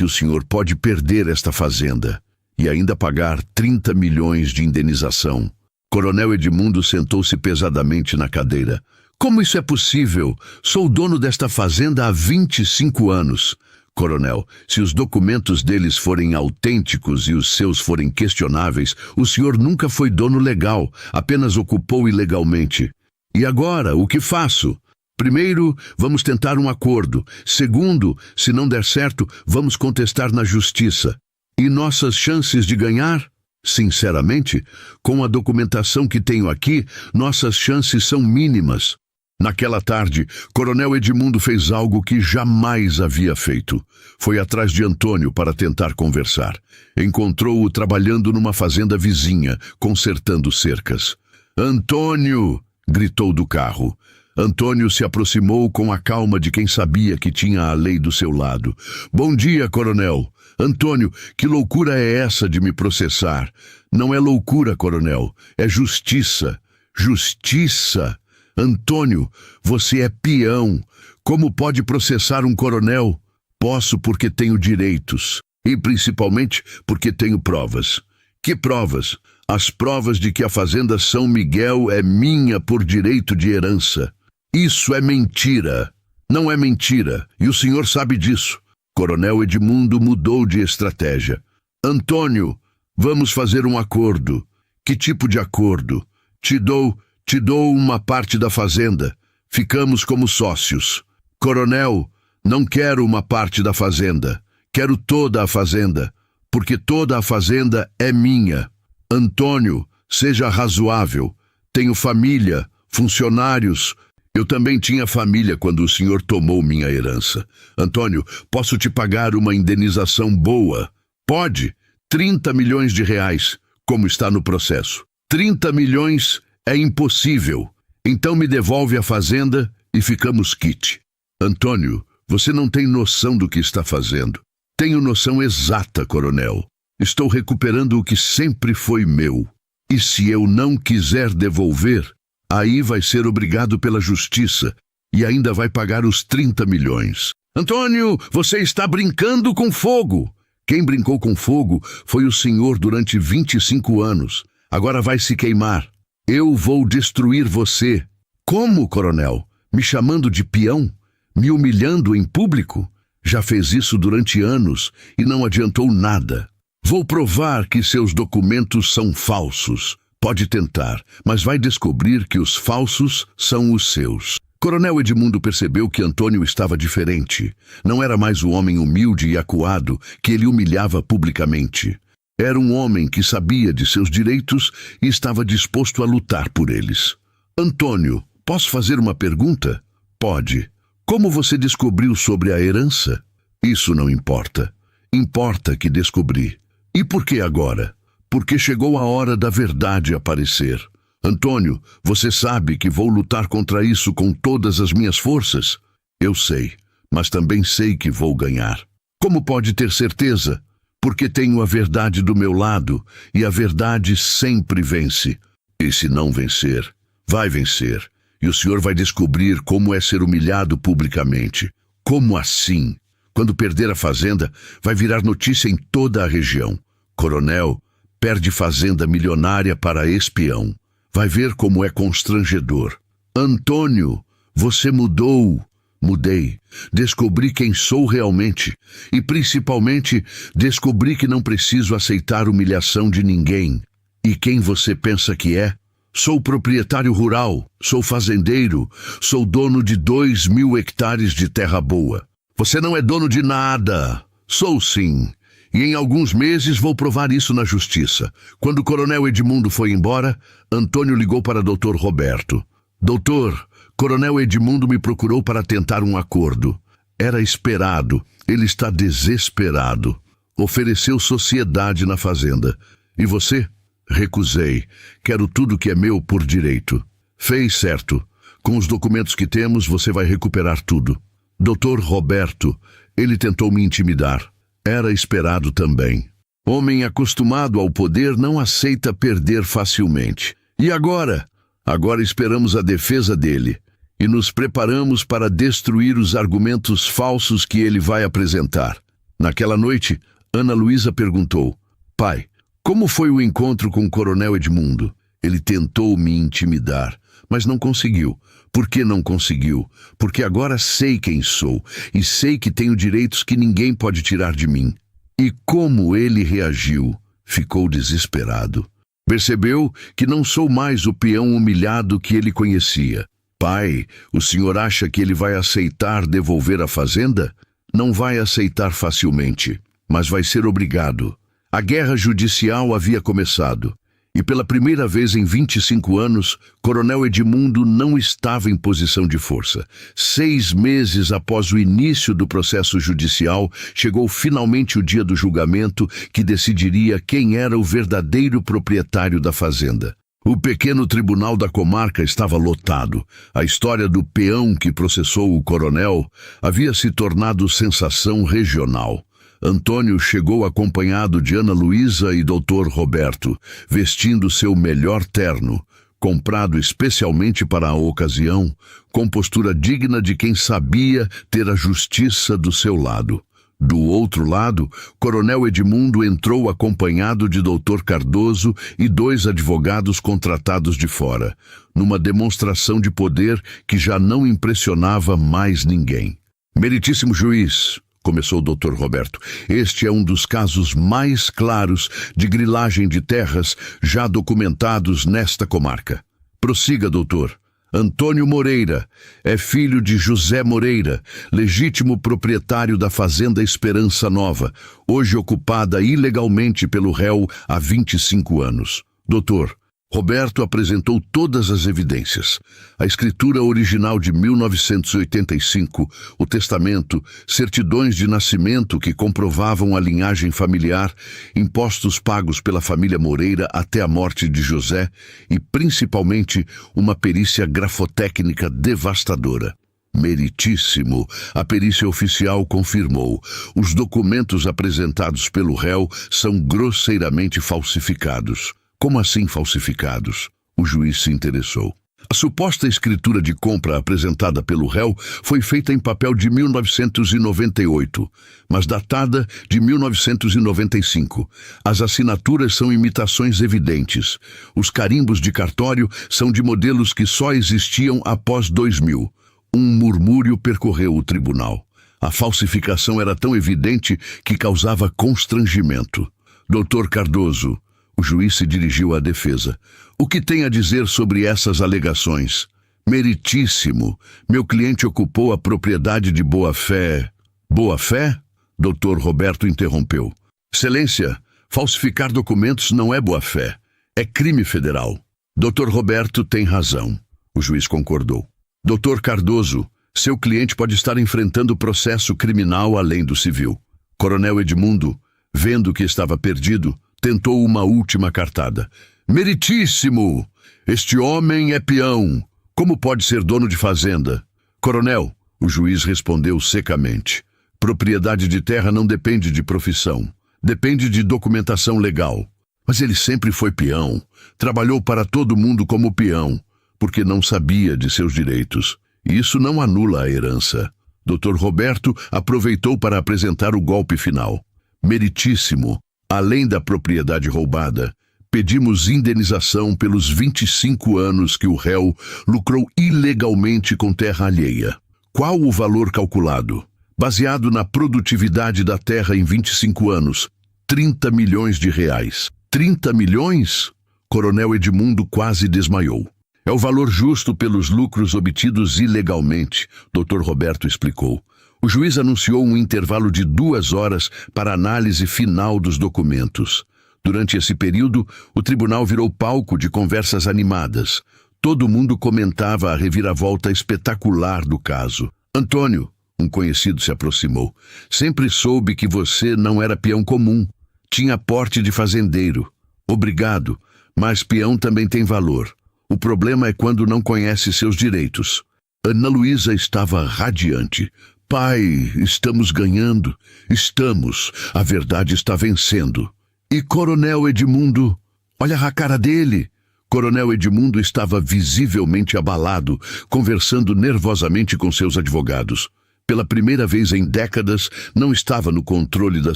o senhor pode perder esta fazenda e ainda pagar 30 milhões de indenização. Coronel Edmundo sentou-se pesadamente na cadeira. Como isso é possível? Sou dono desta fazenda há 25 anos. Coronel, se os documentos deles forem autênticos e os seus forem questionáveis, o senhor nunca foi dono legal, apenas ocupou ilegalmente. E agora, o que faço? Primeiro, vamos tentar um acordo. Segundo, se não der certo, vamos contestar na justiça. E nossas chances de ganhar? Sinceramente, com a documentação que tenho aqui, nossas chances são mínimas. Naquela tarde, Coronel Edmundo fez algo que jamais havia feito. Foi atrás de Antônio para tentar conversar. Encontrou-o trabalhando numa fazenda vizinha, consertando cercas. Antônio! Gritou do carro. Antônio se aproximou com a calma de quem sabia que tinha a lei do seu lado. Bom dia, coronel. Antônio, que loucura é essa de me processar? Não é loucura, coronel. É justiça. Justiça! Antônio, você é peão. Como pode processar um coronel? Posso porque tenho direitos. E principalmente porque tenho provas. Que provas? As provas de que a fazenda São Miguel é minha por direito de herança. Isso é mentira. Não é mentira, e o senhor sabe disso. Coronel Edmundo mudou de estratégia. Antônio, vamos fazer um acordo. Que tipo de acordo? Te dou uma parte da fazenda. Ficamos como sócios. Coronel, não quero uma parte da fazenda. Quero toda a fazenda, porque toda a fazenda é minha. Antônio, seja razoável. Tenho família, funcionários. Eu também tinha família quando o senhor tomou minha herança. Antônio, posso te pagar uma indenização boa? Pode. 30 milhões de reais, como está no processo. 30 milhões é impossível. Então me devolve a fazenda e ficamos quite. Antônio, você não tem noção do que está fazendo. Tenho noção exata, coronel. Estou recuperando o que sempre foi meu. E se eu não quiser devolver, aí vai ser obrigado pela justiça e ainda vai pagar os 30 milhões. Antônio, você está brincando com fogo. Quem brincou com fogo foi o senhor durante 25 anos. Agora vai se queimar. Eu vou destruir você. Como, coronel? Me chamando de peão? Me humilhando em público? Já fez isso durante anos e não adiantou nada. Vou provar que seus documentos são falsos. Pode tentar, mas vai descobrir que os falsos são os seus. Coronel Edmundo percebeu que Antônio estava diferente. Não era mais o homem humilde e acuado que ele humilhava publicamente. Era um homem que sabia de seus direitos e estava disposto a lutar por eles. Antônio, posso fazer uma pergunta? Pode. Como você descobriu sobre a herança? Isso não importa. Importa que descobri. E por que agora? Porque chegou a hora da verdade aparecer. Antônio, você sabe que vou lutar contra isso com todas as minhas forças? Eu sei, mas também sei que vou ganhar. Como pode ter certeza? Porque tenho a verdade do meu lado, e a verdade sempre vence. E se não vencer, vai vencer. E o senhor vai descobrir como é ser humilhado publicamente. Como assim? Quando perder a fazenda, vai virar notícia em toda a região. Coronel, perde fazenda milionária para espião. Vai ver como é constrangedor. Antônio, você mudou. Mudei. Descobri quem sou realmente. E principalmente, descobri que não preciso aceitar humilhação de ninguém. E quem você pensa que é? Sou proprietário rural, sou fazendeiro, sou dono de 2.000 hectares de terra boa. Você não é dono de nada. Sou sim. E em alguns meses vou provar isso na justiça. Quando o coronel Edmundo foi embora, Antônio ligou para Dr. Roberto. Doutor, coronel Edmundo me procurou para tentar um acordo. Era esperado. Ele está desesperado. Ofereceu sociedade na fazenda. E você? Recusei. Quero tudo que é meu por direito. Fez certo. Com os documentos que temos, você vai recuperar tudo. Dr. Roberto, ele tentou me intimidar. Era esperado também. Homem acostumado ao poder não aceita perder facilmente. E agora? Agora esperamos a defesa dele. E nos preparamos para destruir os argumentos falsos que ele vai apresentar. Naquela noite, Ana Luísa perguntou: Pai, como foi o encontro com o coronel Edmundo? Ele tentou me intimidar, mas não conseguiu. Por que não conseguiu? Porque agora sei quem sou e sei que tenho direitos que ninguém pode tirar de mim. E como ele reagiu? Ficou desesperado. Percebeu que não sou mais o peão humilhado que ele conhecia. Pai, o senhor acha que ele vai aceitar devolver a fazenda? Não vai aceitar facilmente, mas vai ser obrigado. A guerra judicial havia começado. E pela primeira vez em 25 anos, Coronel Edmundo não estava em posição de força. 6 meses após o início do processo judicial, chegou finalmente o dia do julgamento que decidiria quem era o verdadeiro proprietário da fazenda. O pequeno tribunal da comarca estava lotado. A história do peão que processou o coronel havia se tornado sensação regional. Antônio chegou acompanhado de Ana Luísa e Dr. Roberto, vestindo seu melhor terno, comprado especialmente para a ocasião, com postura digna de quem sabia ter a justiça do seu lado. Do outro lado, Coronel Edmundo entrou acompanhado de Dr. Cardoso e 2 advogados contratados de fora, numa demonstração de poder que já não impressionava mais ninguém. Meritíssimo juiz, começou o Dr. Roberto, este é um dos casos mais claros de grilagem de terras já documentados nesta comarca. Prossiga, doutor. Antônio Moreira é filho de José Moreira, legítimo proprietário da Fazenda Esperança Nova, hoje ocupada ilegalmente pelo réu há 25 anos. Doutor, Roberto apresentou todas as evidências. A escritura original de 1985, o testamento, certidões de nascimento que comprovavam a linhagem familiar, impostos pagos pela família Moreira até a morte de José e, principalmente, uma perícia grafotécnica devastadora. Meritíssimo, a perícia oficial confirmou. Os documentos apresentados pelo réu são grosseiramente falsificados. Como assim falsificados? O juiz se interessou. A suposta escritura de compra apresentada pelo réu foi feita em papel de 1998, mas datada de 1995. As assinaturas são imitações evidentes. Os carimbos de cartório são de modelos que só existiam após 2000. Um murmúrio percorreu o tribunal. A falsificação era tão evidente que causava constrangimento. Dr. Cardoso, o juiz se dirigiu à defesa. O que tem a dizer sobre essas alegações? Meritíssimo, meu cliente ocupou a propriedade de boa-fé. Boa-fé? Dr. Roberto interrompeu. Excelência, falsificar documentos não é boa-fé. É crime federal. Dr. Roberto tem razão. O juiz concordou. Dr. Cardoso, seu cliente pode estar enfrentando processo criminal além do civil. Coronel Edmundo, vendo que estava perdido, tentou uma última cartada. Meritíssimo! Este homem é peão. Como pode ser dono de fazenda? Coronel, o juiz respondeu secamente. Propriedade de terra não depende de profissão. Depende de documentação legal. Mas ele sempre foi peão. Trabalhou para todo mundo como peão, porque não sabia de seus direitos. Isso não anula a herança. Dr. Roberto aproveitou para apresentar o golpe final. Meritíssimo! Além da propriedade roubada, pedimos indenização pelos 25 anos que o réu lucrou ilegalmente com terra alheia. Qual o valor calculado? Baseado na produtividade da terra em 25 anos, 30 milhões de reais. 30 milhões? Coronel Edmundo quase desmaiou. É o valor justo pelos lucros obtidos ilegalmente, Dr. Roberto explicou. O juiz anunciou um intervalo de 2 horas para análise final dos documentos. Durante esse período, o tribunal virou palco de conversas animadas. Todo mundo comentava a reviravolta espetacular do caso. Antônio, um conhecido se aproximou, sempre soube que você não era peão comum. Tinha porte de fazendeiro. Obrigado, mas peão também tem valor. O problema é quando não conhece seus direitos. Ana Luísa estava radiante. Pai, estamos ganhando. Estamos. A verdade está vencendo. E Coronel Edmundo? Olha a cara dele. Coronel Edmundo estava visivelmente abalado, conversando nervosamente com seus advogados. Pela primeira vez em décadas, não estava no controle da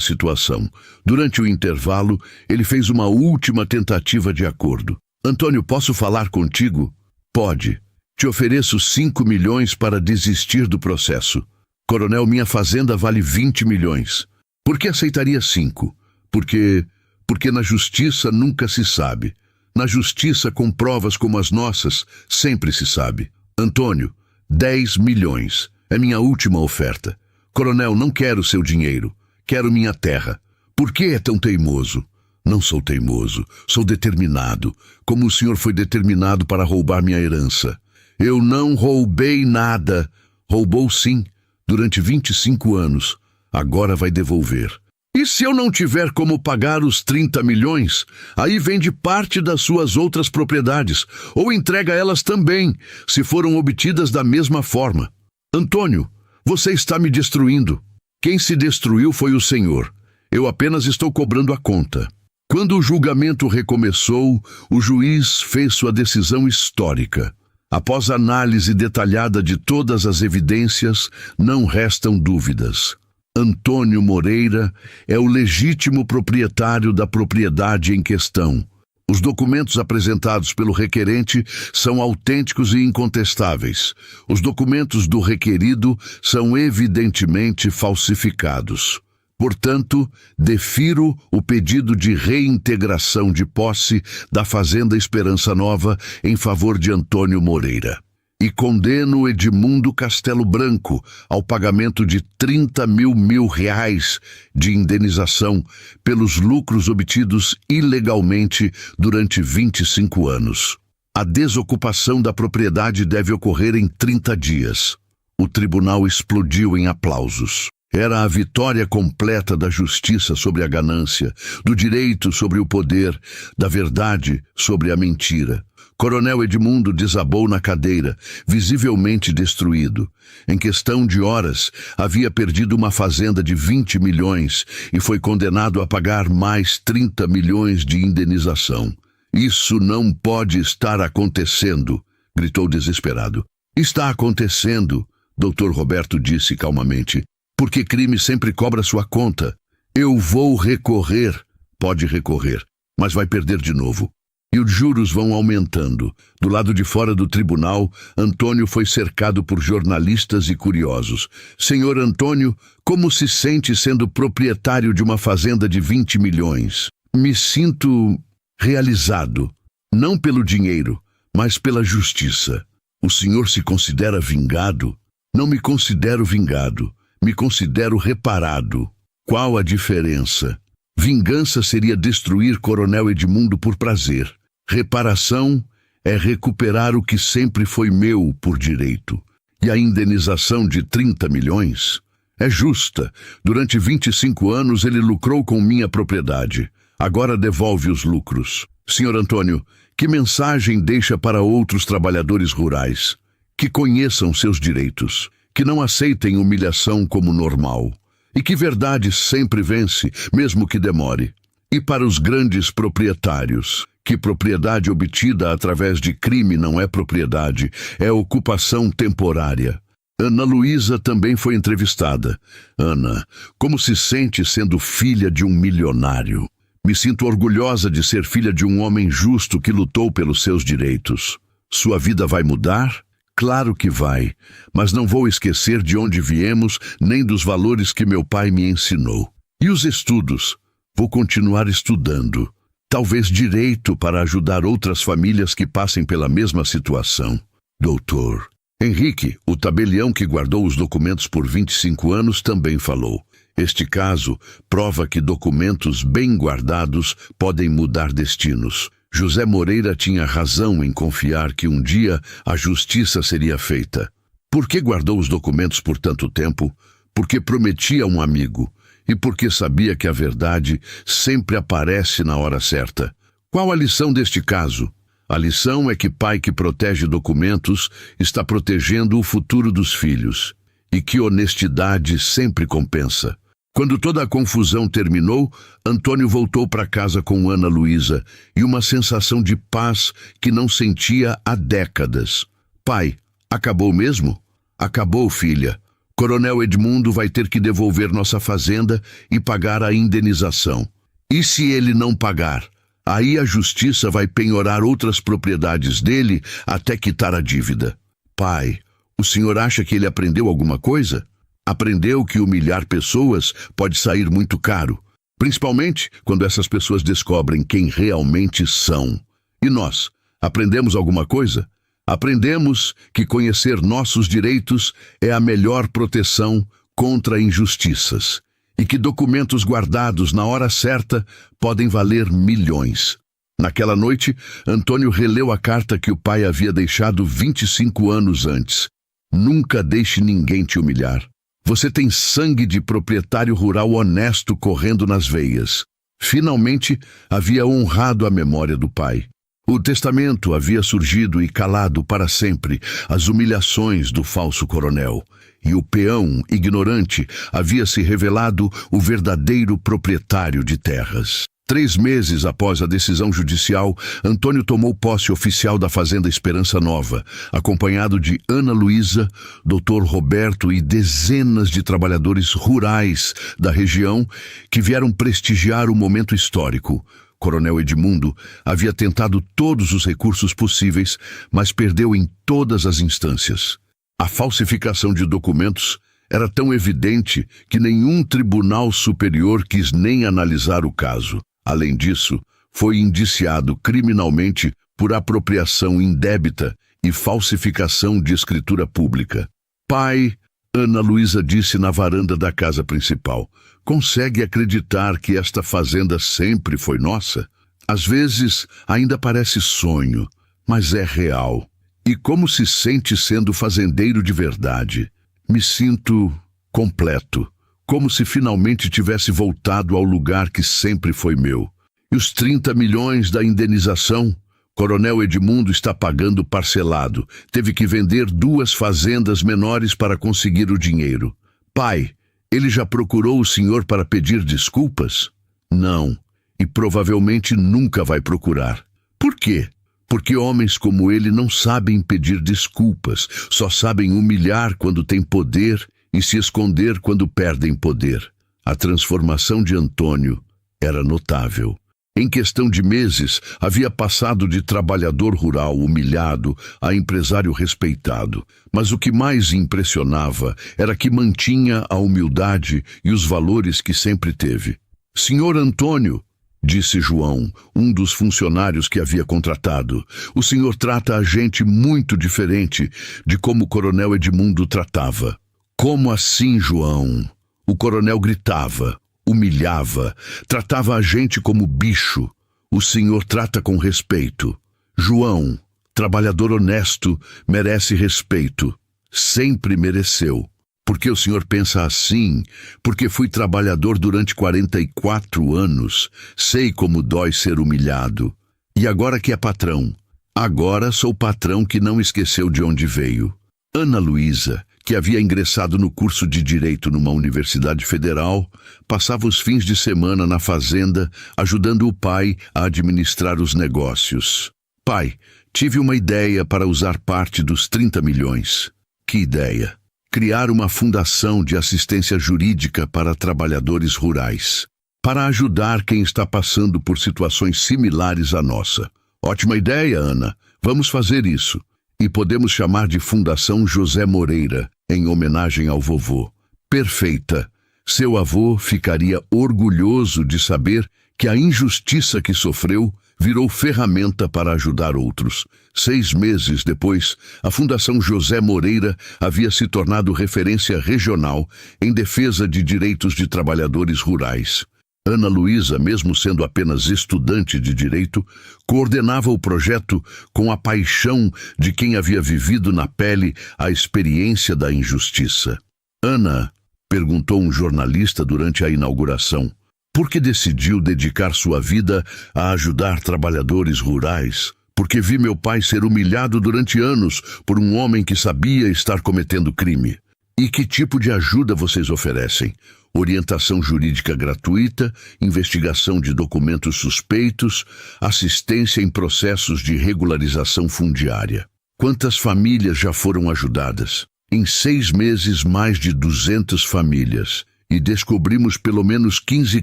situação. Durante o intervalo, ele fez uma última tentativa de acordo. Antônio, posso falar contigo? Pode. Te ofereço 5 milhões para desistir do processo. Coronel, minha fazenda vale 20 milhões. Por que aceitaria 5? Porque na justiça nunca se sabe. Na justiça, com provas como as nossas, sempre se sabe. Antônio, 10 milhões. É minha última oferta. Coronel, não quero seu dinheiro. Quero minha terra. Por que é tão teimoso? Não sou teimoso. Sou determinado. Como o senhor foi determinado para roubar minha herança. Eu não roubei nada. Roubou sim. Durante 25 anos. Agora vai devolver. E se eu não tiver como pagar os 30 milhões, aí vende parte das suas outras propriedades, ou entrega elas também, se foram obtidas da mesma forma. Antônio, você está me destruindo. Quem se destruiu foi o senhor. Eu apenas estou cobrando a conta. Quando o julgamento recomeçou, o juiz fez sua decisão histórica. Após análise detalhada de todas as evidências, não restam dúvidas. Antônio Moreira é o legítimo proprietário da propriedade em questão. Os documentos apresentados pelo requerente são autênticos e incontestáveis. Os documentos do requerido são evidentemente falsificados. Portanto, defiro o pedido de reintegração de posse da Fazenda Esperança Nova em favor de Antônio Moreira. E condeno Edmundo Castelo Branco ao pagamento de 30 mil reais de indenização pelos lucros obtidos ilegalmente durante 25 anos. A desocupação da propriedade deve ocorrer em 30 dias. O tribunal explodiu em aplausos. Era a vitória completa da justiça sobre a ganância, do direito sobre o poder, da verdade sobre a mentira. Coronel Edmundo desabou na cadeira, visivelmente destruído. Em questão de horas, havia perdido uma fazenda de 20 milhões e foi condenado a pagar mais 30 milhões de indenização. Isso não pode estar acontecendo, gritou desesperado. Está acontecendo, Dr. Roberto disse calmamente. Porque crime sempre cobra sua conta. Eu vou recorrer. Pode recorrer, mas vai perder de novo. E os juros vão aumentando. Do lado de fora do tribunal, Antônio foi cercado por jornalistas e curiosos. Senhor Antônio, como se sente sendo proprietário de uma fazenda de 20 milhões? Me sinto realizado, não pelo dinheiro, mas pela justiça. O senhor se considera vingado? Não me considero vingado. Me considero reparado. Qual a diferença? Vingança seria destruir Coronel Edmundo por prazer. Reparação é recuperar o que sempre foi meu por direito. E a indenização de 30 milhões é justa. Durante 25 anos ele lucrou com minha propriedade. Agora devolve os lucros. Senhor Antônio, que mensagem deixa para outros trabalhadores rurais? Que conheçam seus direitos. Que não aceitem humilhação como normal, e que verdade sempre vence, mesmo que demore. E para os grandes proprietários, que propriedade obtida através de crime não é propriedade, é ocupação temporária. Ana Luísa também foi entrevistada. Ana, como se sente sendo filha de um milionário? Me sinto orgulhosa de ser filha de um homem justo que lutou pelos seus direitos. Sua vida vai mudar? Claro que vai, mas não vou esquecer de onde viemos, nem dos valores que meu pai me ensinou. E os estudos? Vou continuar estudando. Talvez direito para ajudar outras famílias que passem pela mesma situação. Doutor. Henrique, o tabelião que guardou os documentos por 25 anos, também falou. Este caso prova que documentos bem guardados podem mudar destinos. José Moreira tinha razão em confiar que um dia a justiça seria feita. Por que guardou os documentos por tanto tempo? Porque prometia a um amigo e porque sabia que a verdade sempre aparece na hora certa. Qual a lição deste caso? A lição é que pai que protege documentos está protegendo o futuro dos filhos e que honestidade sempre compensa. Quando toda a confusão terminou, Antônio voltou para casa com Ana Luísa e uma sensação de paz que não sentia há décadas. Pai, acabou mesmo? Acabou, filha. Coronel Edmundo vai ter que devolver nossa fazenda e pagar a indenização. E se ele não pagar? Aí a justiça vai penhorar outras propriedades dele até quitar a dívida. Pai, o senhor acha que ele aprendeu alguma coisa? Aprendeu que humilhar pessoas pode sair muito caro, principalmente quando essas pessoas descobrem quem realmente são. E nós, aprendemos alguma coisa? Aprendemos que conhecer nossos direitos é a melhor proteção contra injustiças e que documentos guardados na hora certa podem valer milhões. Naquela noite, Antônio releu a carta que o pai havia deixado 25 anos antes. Nunca deixe ninguém te humilhar. Você tem sangue de proprietário rural honesto correndo nas veias. Finalmente, havia honrado a memória do pai. O testamento havia surgido e calado para sempre as humilhações do falso coronel. E o peão, ignorante, havia se revelado o verdadeiro proprietário de terras. 3 meses após a decisão judicial, Antônio tomou posse oficial da Fazenda Esperança Nova, acompanhado de Ana Luísa, Dr. Roberto e dezenas de trabalhadores rurais da região que vieram prestigiar o momento histórico. Coronel Edmundo havia tentado todos os recursos possíveis, mas perdeu em todas as instâncias. A falsificação de documentos era tão evidente que nenhum tribunal superior quis nem analisar o caso. Além disso, foi indiciado criminalmente por apropriação indébita e falsificação de escritura pública. Pai, Ana Luísa disse na varanda da casa principal, consegue acreditar que esta fazenda sempre foi nossa? Às vezes ainda parece sonho, mas é real. E como se sente sendo fazendeiro de verdade? Me sinto completo. Como se finalmente tivesse voltado ao lugar que sempre foi meu. E os 30 milhões da indenização? Coronel Edmundo está pagando parcelado. Teve que vender 2 fazendas menores para conseguir o dinheiro. Pai, ele já procurou o senhor para pedir desculpas? Não, e provavelmente nunca vai procurar. Por quê? Porque homens como ele não sabem pedir desculpas, só sabem humilhar quando têm poder e se esconder quando perdem poder. A transformação de Antônio era notável. Em questão de meses, havia passado de trabalhador rural humilhado a empresário respeitado. Mas o que mais impressionava era que mantinha a humildade e os valores que sempre teve. Senhor Antônio, disse João, um dos funcionários que havia contratado, o senhor trata a gente muito diferente de como o coronel Edmundo tratava. Como assim, João? O coronel gritava, humilhava, tratava a gente como bicho. O senhor trata com respeito. João, trabalhador honesto, merece respeito. Sempre mereceu. Porque o senhor pensa assim? Porque fui trabalhador durante 44 anos. Sei como dói ser humilhado. E agora que é patrão? Agora sou patrão que não esqueceu de onde veio. Ana Luísa, que havia ingressado no curso de Direito numa universidade federal, passava os fins de semana na fazenda, ajudando o pai a administrar os negócios. Pai, tive uma ideia para usar parte dos 30 milhões. Que ideia? Criar uma fundação de assistência jurídica para trabalhadores rurais, para ajudar quem está passando por situações similares à nossa. Ótima ideia, Ana. Vamos fazer isso. E podemos chamar de Fundação José Moreira, em homenagem ao vovô. Perfeita. Seu avô ficaria orgulhoso de saber que a injustiça que sofreu virou ferramenta para ajudar outros. 6 meses depois, a Fundação José Moreira havia se tornado referência regional em defesa de direitos de trabalhadores rurais. Ana Luísa, mesmo sendo apenas estudante de direito, coordenava o projeto com a paixão de quem havia vivido na pele a experiência da injustiça. Ana, perguntou um jornalista durante a inauguração, por que decidiu dedicar sua vida a ajudar trabalhadores rurais? Porque vi meu pai ser humilhado durante anos por um homem que sabia estar cometendo crime. E que tipo de ajuda vocês oferecem? Orientação jurídica gratuita, investigação de documentos suspeitos, assistência em processos de regularização fundiária. Quantas famílias já foram ajudadas? Em 6 meses, mais de 200 famílias. E descobrimos pelo menos 15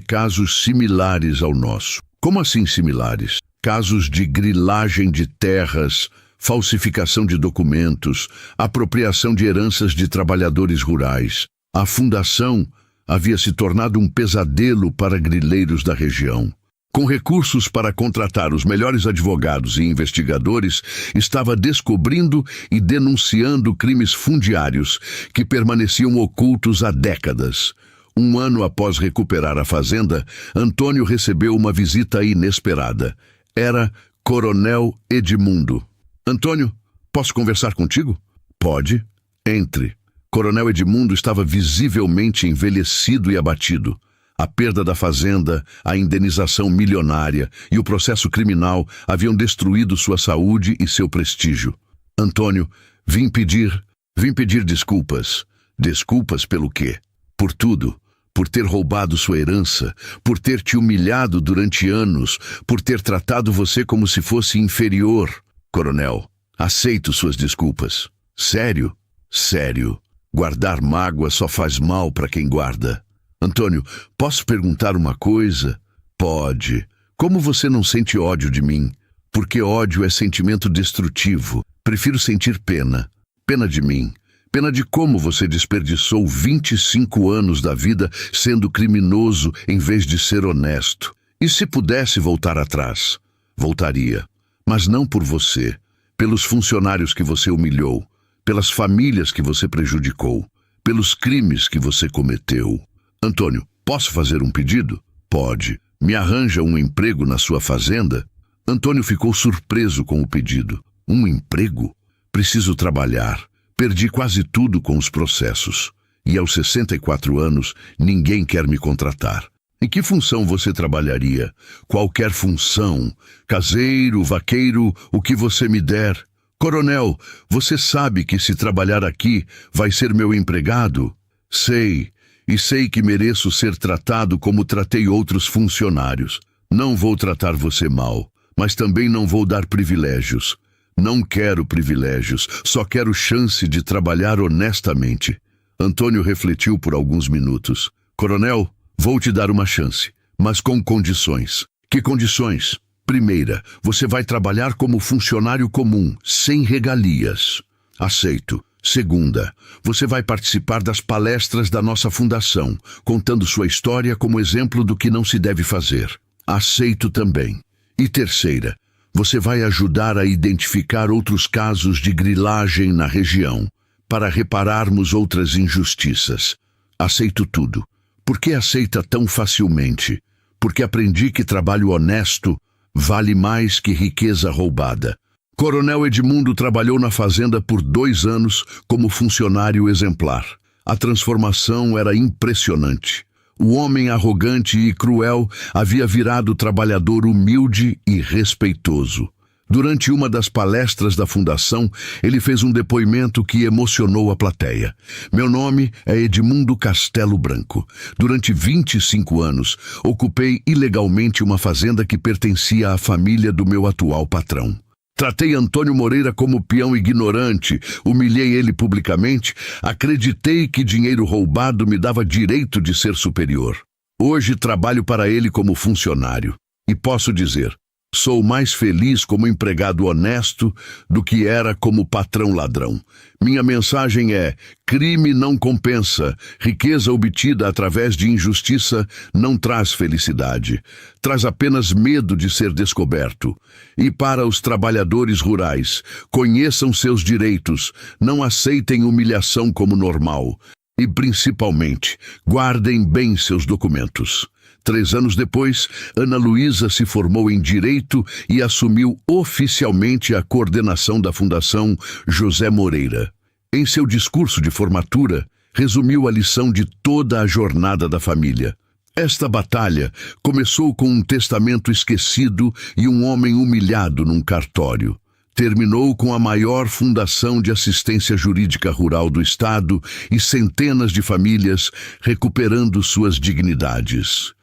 casos similares ao nosso. Como assim similares? Casos de grilagem de terras, falsificação de documentos, apropriação de heranças de trabalhadores rurais. A fundação havia se tornado um pesadelo para grileiros da região. Com recursos para contratar os melhores advogados e investigadores, estava descobrindo e denunciando crimes fundiários que permaneciam ocultos há décadas. 1 ano após recuperar a fazenda, Antônio recebeu uma visita inesperada. Era Coronel Edmundo. Antônio, posso conversar contigo? Pode. Entre. Coronel Edmundo estava visivelmente envelhecido e abatido. A perda da fazenda, a indenização milionária e o processo criminal haviam destruído sua saúde e seu prestígio. Antônio, vim pedir desculpas. Desculpas pelo quê? Por tudo. por ter roubado sua herança, por ter te humilhado durante anos, por ter tratado você como se fosse inferior. Coronel, aceito suas desculpas. Sério? Sério. Guardar mágoa só faz mal para quem guarda. Antônio, posso perguntar uma coisa? Pode. Como você não sente ódio de mim? Porque ódio é sentimento destrutivo. Prefiro sentir pena. Pena de mim. Pena de como você desperdiçou 25 anos da vida sendo criminoso em vez de ser honesto. E se pudesse voltar atrás? Voltaria. Mas não por você. Pelos funcionários que você humilhou. Pelas famílias que você prejudicou. Pelos crimes que você cometeu. Antônio, posso fazer um pedido? Pode. Me arranja um emprego na sua fazenda? Antônio ficou surpreso com o pedido. Um emprego? Preciso trabalhar. Perdi quase tudo com os processos. E aos 64 anos, ninguém quer me contratar. Em que função você trabalharia? Qualquer função. Caseiro, vaqueiro, o que você me der. Coronel, você sabe que se trabalhar aqui, vai ser meu empregado? Sei. E sei que mereço ser tratado como tratei outros funcionários. Não vou tratar você mal, mas também não vou dar privilégios. Não quero privilégios, só quero chance de trabalhar honestamente. Antônio refletiu por alguns minutos. Coronel, vou te dar uma chance, mas com condições. Que condições? Primeira, você vai trabalhar como funcionário comum, sem regalias. Aceito. Segunda, você vai participar das palestras da nossa fundação, contando sua história como exemplo do que não se deve fazer. Aceito também. E terceira, você vai ajudar a identificar outros casos de grilagem na região, para repararmos outras injustiças. Aceito tudo. Por que aceita tão facilmente? Porque aprendi que trabalho honesto vale mais que riqueza roubada. Coronel Edmundo trabalhou na fazenda por 2 anos como funcionário exemplar. A transformação era impressionante. O homem arrogante e cruel havia virado trabalhador humilde e respeitoso. Durante uma das palestras da fundação, ele fez um depoimento que emocionou a plateia. Meu nome é Edmundo Castelo Branco. Durante 25 anos, ocupei ilegalmente uma fazenda que pertencia à família do meu atual patrão. Tratei Antônio Moreira como peão ignorante, humilhei ele publicamente, acreditei que dinheiro roubado me dava direito de ser superior. Hoje trabalho para ele como funcionário. E posso dizer, sou mais feliz como empregado honesto do que era como patrão ladrão. Minha mensagem é: crime não compensa, riqueza obtida através de injustiça não traz felicidade, traz apenas medo de ser descoberto. E para os trabalhadores rurais, conheçam seus direitos, não aceitem humilhação como normal. E principalmente, guardem bem seus documentos. 3 anos depois, Ana Luísa se formou em Direito e assumiu oficialmente a coordenação da Fundação José Moreira. Em seu discurso de formatura, resumiu a lição de toda a jornada da família. Esta batalha começou com um testamento esquecido e um homem humilhado num cartório. Terminou com a maior fundação de assistência jurídica rural do estado e centenas de famílias recuperando suas dignidades.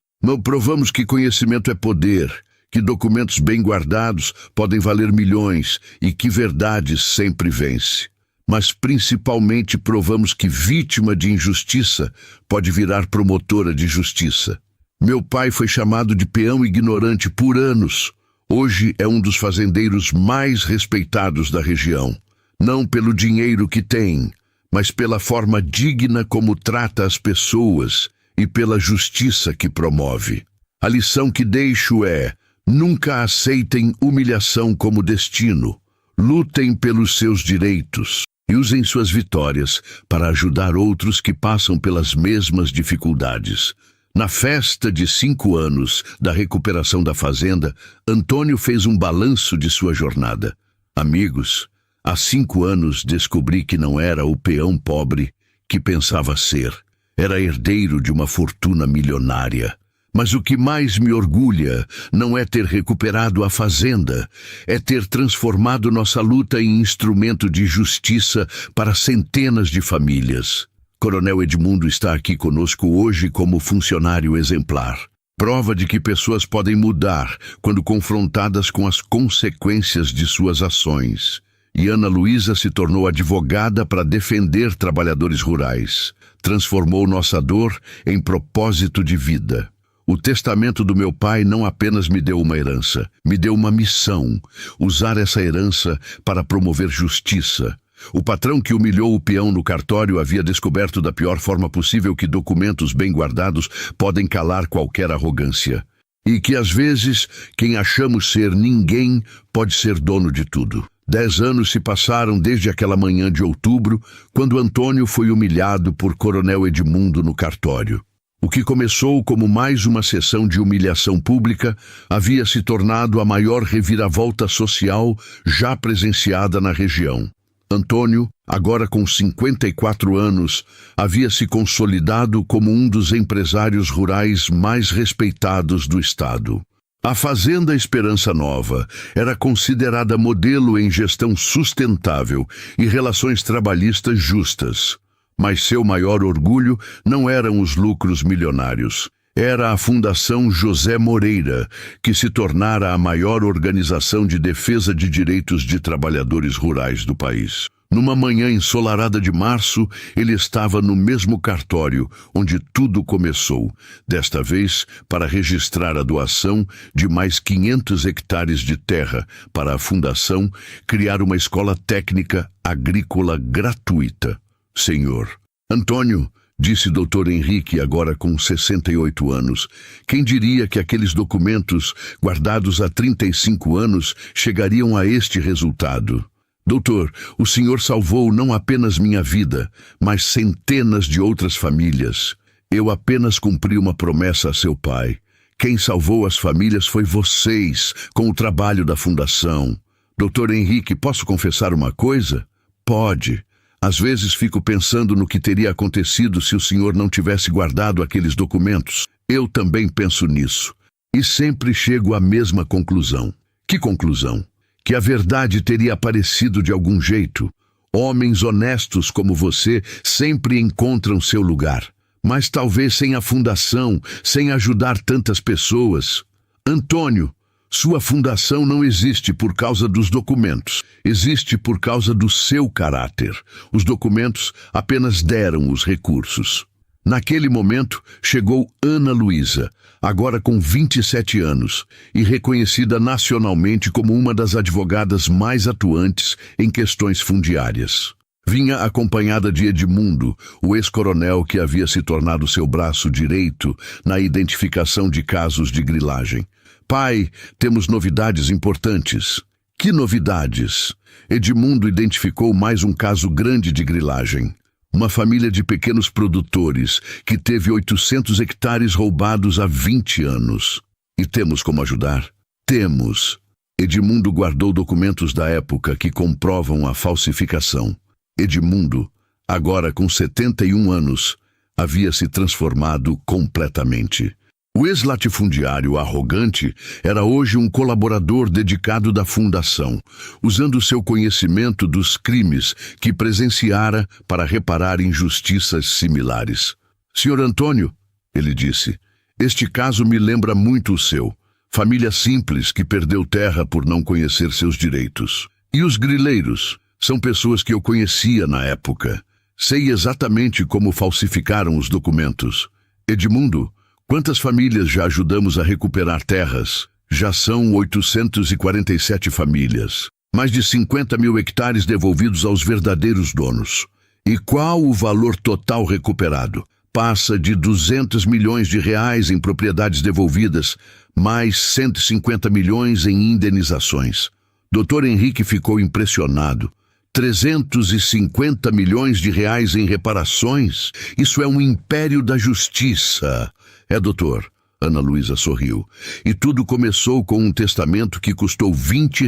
Provamos que conhecimento é poder, que documentos bem guardados podem valer milhões e que verdade sempre vence. Mas principalmente provamos que vítima de injustiça pode virar promotora de justiça. Meu pai foi chamado de peão ignorante por anos. Hoje é um dos fazendeiros mais respeitados da região. Não pelo dinheiro que tem, mas pela forma digna como trata as pessoas e pela justiça que promove. A lição que deixo é: nunca aceitem humilhação como destino. Lutem pelos seus direitos e usem suas vitórias para ajudar outros que passam pelas mesmas dificuldades. Na festa de 5 anos da recuperação da fazenda, Antônio fez um balanço de sua jornada. Amigos, há 5 anos descobri que não era o peão pobre que pensava ser. Era herdeiro de uma fortuna milionária. Mas o que mais me orgulha não é ter recuperado a fazenda, é ter transformado nossa luta em instrumento de justiça para centenas de famílias. Coronel Edmundo está aqui conosco hoje como funcionário exemplar. Prova de que pessoas podem mudar quando confrontadas com as consequências de suas ações. E Ana Luísa se tornou advogada para defender trabalhadores rurais. Transformou nossa dor em propósito de vida. O testamento do meu pai não apenas me deu uma herança, me deu uma missão: usar essa herança para promover justiça. O patrão que humilhou o peão no cartório havia descoberto da pior forma possível que documentos bem guardados podem calar qualquer arrogância. E que às vezes quem achamos ser ninguém pode ser dono de tudo. 10 anos se passaram desde aquela manhã de outubro, quando Antônio foi humilhado por Coronel Edmundo no cartório. O que começou como mais uma sessão de humilhação pública havia se tornado a maior reviravolta social já presenciada na região. Antônio, agora com 54 anos, havia se consolidado como um dos empresários rurais mais respeitados do estado. A Fazenda Esperança Nova era considerada modelo em gestão sustentável e relações trabalhistas justas. Mas seu maior orgulho não eram os lucros milionários. Era a Fundação José Moreira, que se tornara a maior organização de defesa de direitos de trabalhadores rurais do país. Numa manhã ensolarada de março, ele estava no mesmo cartório onde tudo começou, desta vez para registrar a doação de mais 500 hectares de terra para a Fundação criar uma escola técnica agrícola gratuita. Senhor Antônio, disse Dr. Henrique, agora com 68 anos, quem diria que aqueles documentos, guardados há 35 anos, chegariam a este resultado? Doutor, o senhor salvou não apenas minha vida, mas centenas de outras famílias. Eu apenas cumpri uma promessa a seu pai. Quem salvou as famílias foi vocês, com o trabalho da Fundação. Dr. Henrique, posso confessar uma coisa? Pode. Às vezes fico pensando no que teria acontecido se o senhor não tivesse guardado aqueles documentos. Eu também penso nisso. E sempre chego à mesma conclusão. Que conclusão? Que a verdade teria aparecido de algum jeito. Homens honestos como você sempre encontram seu lugar. Mas talvez sem a Fundação, sem ajudar tantas pessoas. Antônio, sua fundação não existe por causa dos documentos. Existe por causa do seu caráter. Os documentos apenas deram os recursos. Naquele momento, chegou Ana Luísa, agora com 27 anos, e reconhecida nacionalmente como uma das advogadas mais atuantes em questões fundiárias. Vinha acompanhada de Edmundo, o ex-coronel que havia se tornado seu braço direito na identificação de casos de grilagem. Pai, temos novidades importantes. Que novidades? Edmundo identificou mais um caso grande de grilagem. Uma família de pequenos produtores que teve 800 hectares roubados há 20 anos. E temos como ajudar? Temos. Edmundo guardou documentos da época que comprovam a falsificação. Edmundo, agora com 71 anos, havia se transformado completamente. O ex-latifundiário arrogante era hoje um colaborador dedicado da Fundação, usando seu conhecimento dos crimes que presenciara para reparar injustiças similares. Senhor Antônio, ele disse, este caso me lembra muito o seu. Família simples que perdeu terra por não conhecer seus direitos. E os grileiros são pessoas que eu conhecia na época. Sei exatamente como falsificaram os documentos. Edmundo, quantas famílias já ajudamos a recuperar terras? Já são 847 famílias. Mais de 50 mil hectares devolvidos aos verdadeiros donos. E qual o valor total recuperado? Passa de 200 milhões de reais em propriedades devolvidas, mais 150 milhões em indenizações. Dr. Henrique ficou impressionado. 350 milhões de reais em reparações? Isso é um império da justiça. É, doutor. Ana Luísa sorriu. E tudo começou com um testamento que custou R$ 20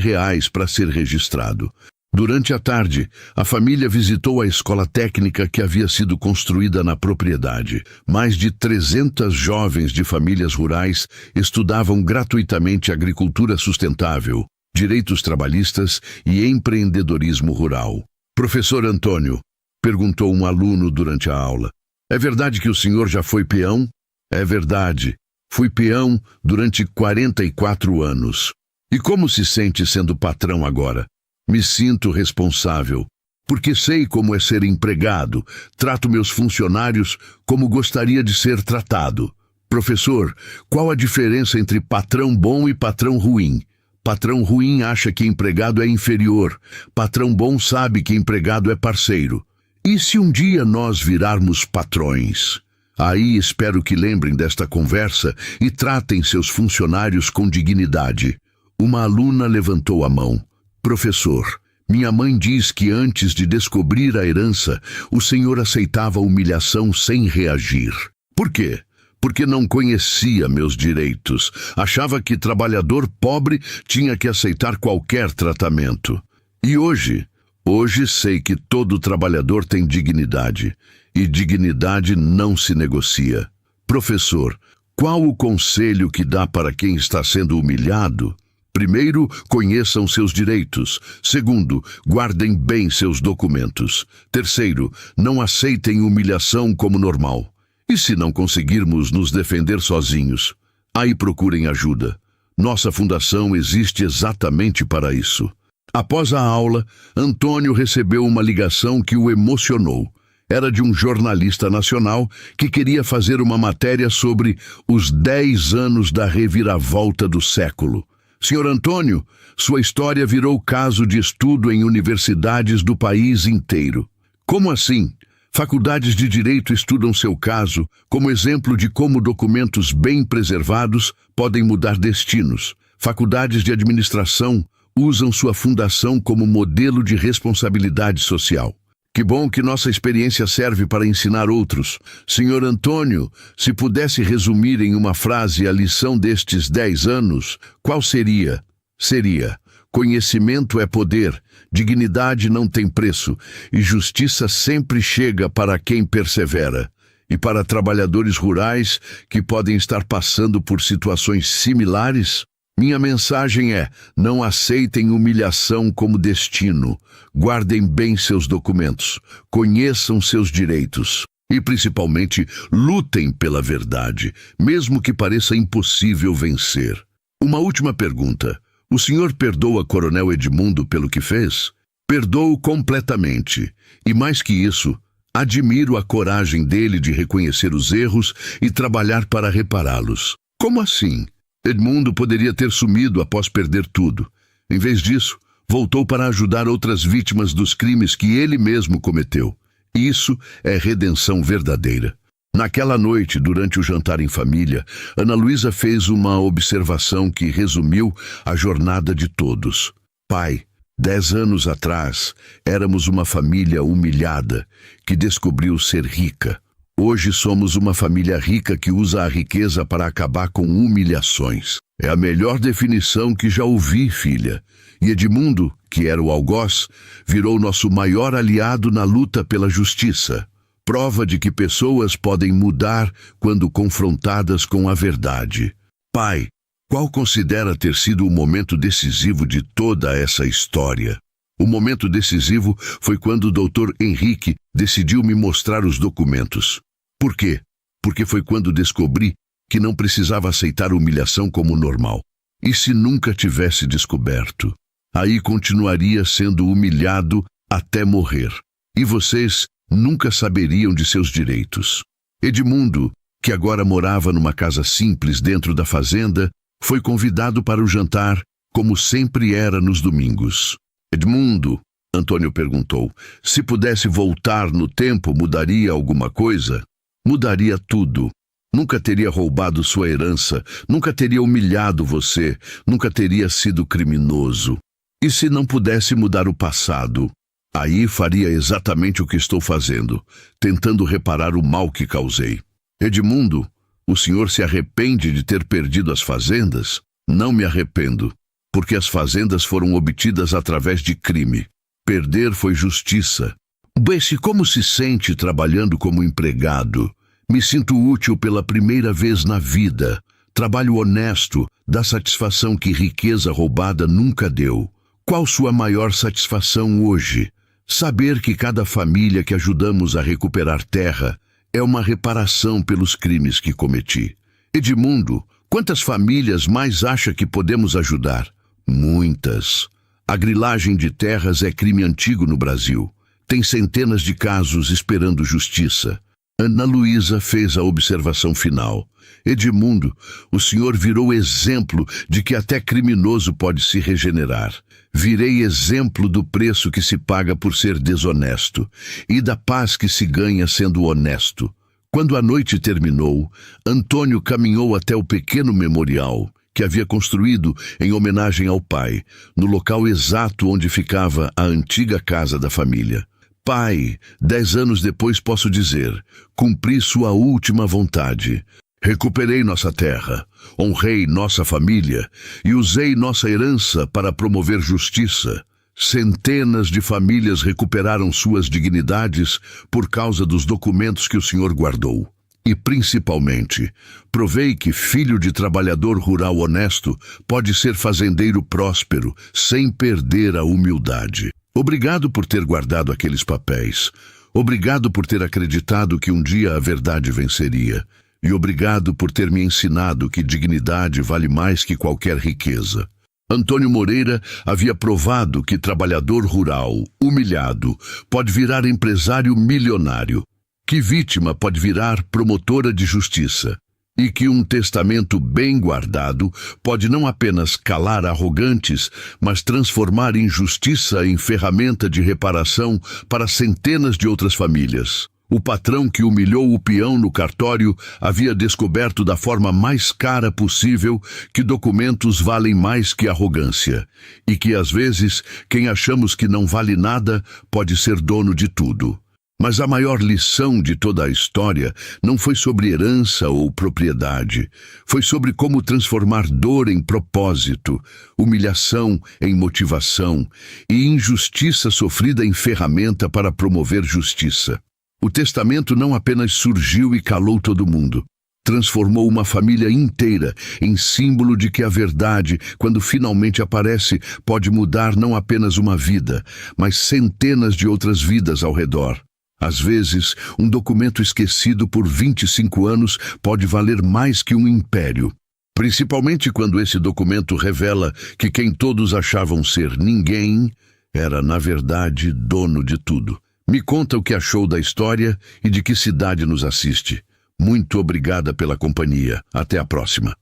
para ser registrado. Durante a tarde, a família visitou a escola técnica que havia sido construída na propriedade. Mais de 300 jovens de famílias rurais estudavam gratuitamente agricultura sustentável, direitos trabalhistas e empreendedorismo rural. Professor Antônio, Perguntou um aluno durante a aula. É verdade que o senhor já foi peão? É verdade. Fui peão durante 44 anos. E como se sente sendo patrão agora? Me sinto responsável, porque sei como é ser empregado. Trato meus funcionários como gostaria de ser tratado. Professor, qual a diferença entre patrão bom e patrão ruim? Patrão ruim acha que empregado é inferior. Patrão bom sabe que empregado é parceiro. E se um dia nós virarmos patrões? Aí espero que lembrem desta conversa e tratem seus funcionários com dignidade. Uma aluna levantou a mão. Professor, minha mãe diz que antes de descobrir a herança, o senhor aceitava a humilhação sem reagir. Por quê? Porque não conhecia meus direitos. Achava que trabalhador pobre tinha que aceitar qualquer tratamento. E hoje sei que todo trabalhador tem dignidade. E dignidade não se negocia. Professor, qual o conselho que dá para quem está sendo humilhado? Primeiro, conheçam seus direitos. Segundo, guardem bem seus documentos. Terceiro, não aceitem humilhação como normal. E se não conseguirmos nos defender sozinhos? Aí procurem ajuda. Nossa fundação existe exatamente para isso. Após a aula, Antônio recebeu uma ligação que o emocionou. Era de um jornalista nacional que queria fazer uma matéria sobre os 10 anos da reviravolta do século. Senhor Antônio, sua história virou caso de estudo em universidades do país inteiro. Como assim? Faculdades de Direito estudam seu caso como exemplo de como documentos bem preservados podem mudar destinos. Faculdades de Administração usam sua fundação como modelo de responsabilidade social. Que bom que nossa experiência serve para ensinar outros. Senhor Antônio, se pudesse resumir em uma frase a lição destes 10 anos, qual seria? Seria: conhecimento é poder, dignidade não tem preço, e justiça sempre chega para quem persevera. E para trabalhadores rurais que podem estar passando por situações similares, minha mensagem é: não aceitem humilhação como destino. Guardem bem seus documentos, conheçam seus direitos e, principalmente, lutem pela verdade, mesmo que pareça impossível vencer. Uma última pergunta. O senhor perdoa Coronel Edmundo pelo que fez? Perdoo completamente. E mais que isso, admiro a coragem dele de reconhecer os erros e trabalhar para repará-los. Como assim? Edmundo poderia ter sumido após perder tudo. Em vez disso, voltou para ajudar outras vítimas dos crimes que ele mesmo cometeu. Isso é redenção verdadeira. Naquela noite, durante o jantar em família, Ana Luísa fez uma observação que resumiu a jornada de todos. Pai, 10 anos atrás, éramos uma família humilhada que descobriu ser rica. Hoje somos uma família rica que usa a riqueza para acabar com humilhações. É a melhor definição que já ouvi, filha. E Edmundo, que era o algoz, virou nosso maior aliado na luta pela justiça. Prova de que pessoas podem mudar quando confrontadas com a verdade. Pai, qual considera ter sido o momento decisivo de toda essa história? O momento decisivo foi quando o Dr. Henrique decidiu me mostrar os documentos. Por quê? Porque foi quando descobri que não precisava aceitar humilhação como normal. E se nunca tivesse descoberto? Aí continuaria sendo humilhado até morrer. E vocês nunca saberiam de seus direitos. Edmundo, que agora morava numa casa simples dentro da fazenda, foi convidado para o jantar, como sempre era nos domingos. Edmundo, Antônio perguntou, se pudesse voltar no tempo, mudaria alguma coisa? Mudaria tudo. Nunca teria roubado sua herança, nunca teria humilhado você, nunca teria sido criminoso. E se não pudesse mudar o passado? Aí faria exatamente o que estou fazendo, tentando reparar o mal que causei. Edmundo, o senhor se arrepende de ter perdido as fazendas? Não me arrependo, porque as fazendas foram obtidas através de crime. Perder foi justiça. Bessie, como se sente trabalhando como empregado? Me sinto útil pela primeira vez na vida. Trabalho honesto, dá satisfação que riqueza roubada nunca deu. Qual sua maior satisfação hoje? Saber que cada família que ajudamos a recuperar terra é uma reparação pelos crimes que cometi. Edmundo, quantas famílias mais acha que podemos ajudar? Muitas. A grilagem de terras é crime antigo no Brasil. Tem centenas de casos esperando justiça. Ana Luísa fez a observação final. Edmundo, o senhor virou exemplo de que até criminoso pode se regenerar. Virei exemplo do preço que se paga por ser desonesto e da paz que se ganha sendo honesto. Quando a noite terminou, Antônio caminhou até o pequeno memorial que havia construído em homenagem ao pai, no local exato onde ficava a antiga casa da família. Pai, 10 anos depois posso dizer, cumpri sua última vontade. Recuperei nossa terra, honrei nossa família e usei nossa herança para promover justiça. Centenas de famílias recuperaram suas dignidades por causa dos documentos que o senhor guardou. E, principalmente, provei que filho de trabalhador rural honesto pode ser fazendeiro próspero, sem perder a humildade. Obrigado por ter guardado aqueles papéis. Obrigado por ter acreditado que um dia a verdade venceria. E obrigado por ter me ensinado que dignidade vale mais que qualquer riqueza. Antônio Moreira havia provado que trabalhador rural, humilhado, pode virar empresário milionário, que vítima pode virar promotora de justiça, e que um testamento bem guardado pode não apenas calar arrogantes, mas transformar injustiça em ferramenta de reparação para centenas de outras famílias. O patrão que humilhou o peão no cartório havia descoberto da forma mais cara possível que documentos valem mais que arrogância, e que às vezes quem achamos que não vale nada pode ser dono de tudo. Mas a maior lição de toda a história não foi sobre herança ou propriedade, foi sobre como transformar dor em propósito, humilhação em motivação e injustiça sofrida em ferramenta para promover justiça. O testamento não apenas surgiu e calou todo mundo, transformou uma família inteira em símbolo de que a verdade, quando finalmente aparece, pode mudar não apenas uma vida, mas centenas de outras vidas ao redor. Às vezes, um documento esquecido por 25 anos pode valer mais que um império, principalmente quando esse documento revela que quem todos achavam ser ninguém era, na verdade, dono de tudo. Me conta o que achou da história e de que cidade nos assiste. Muito obrigada pela companhia. Até a próxima.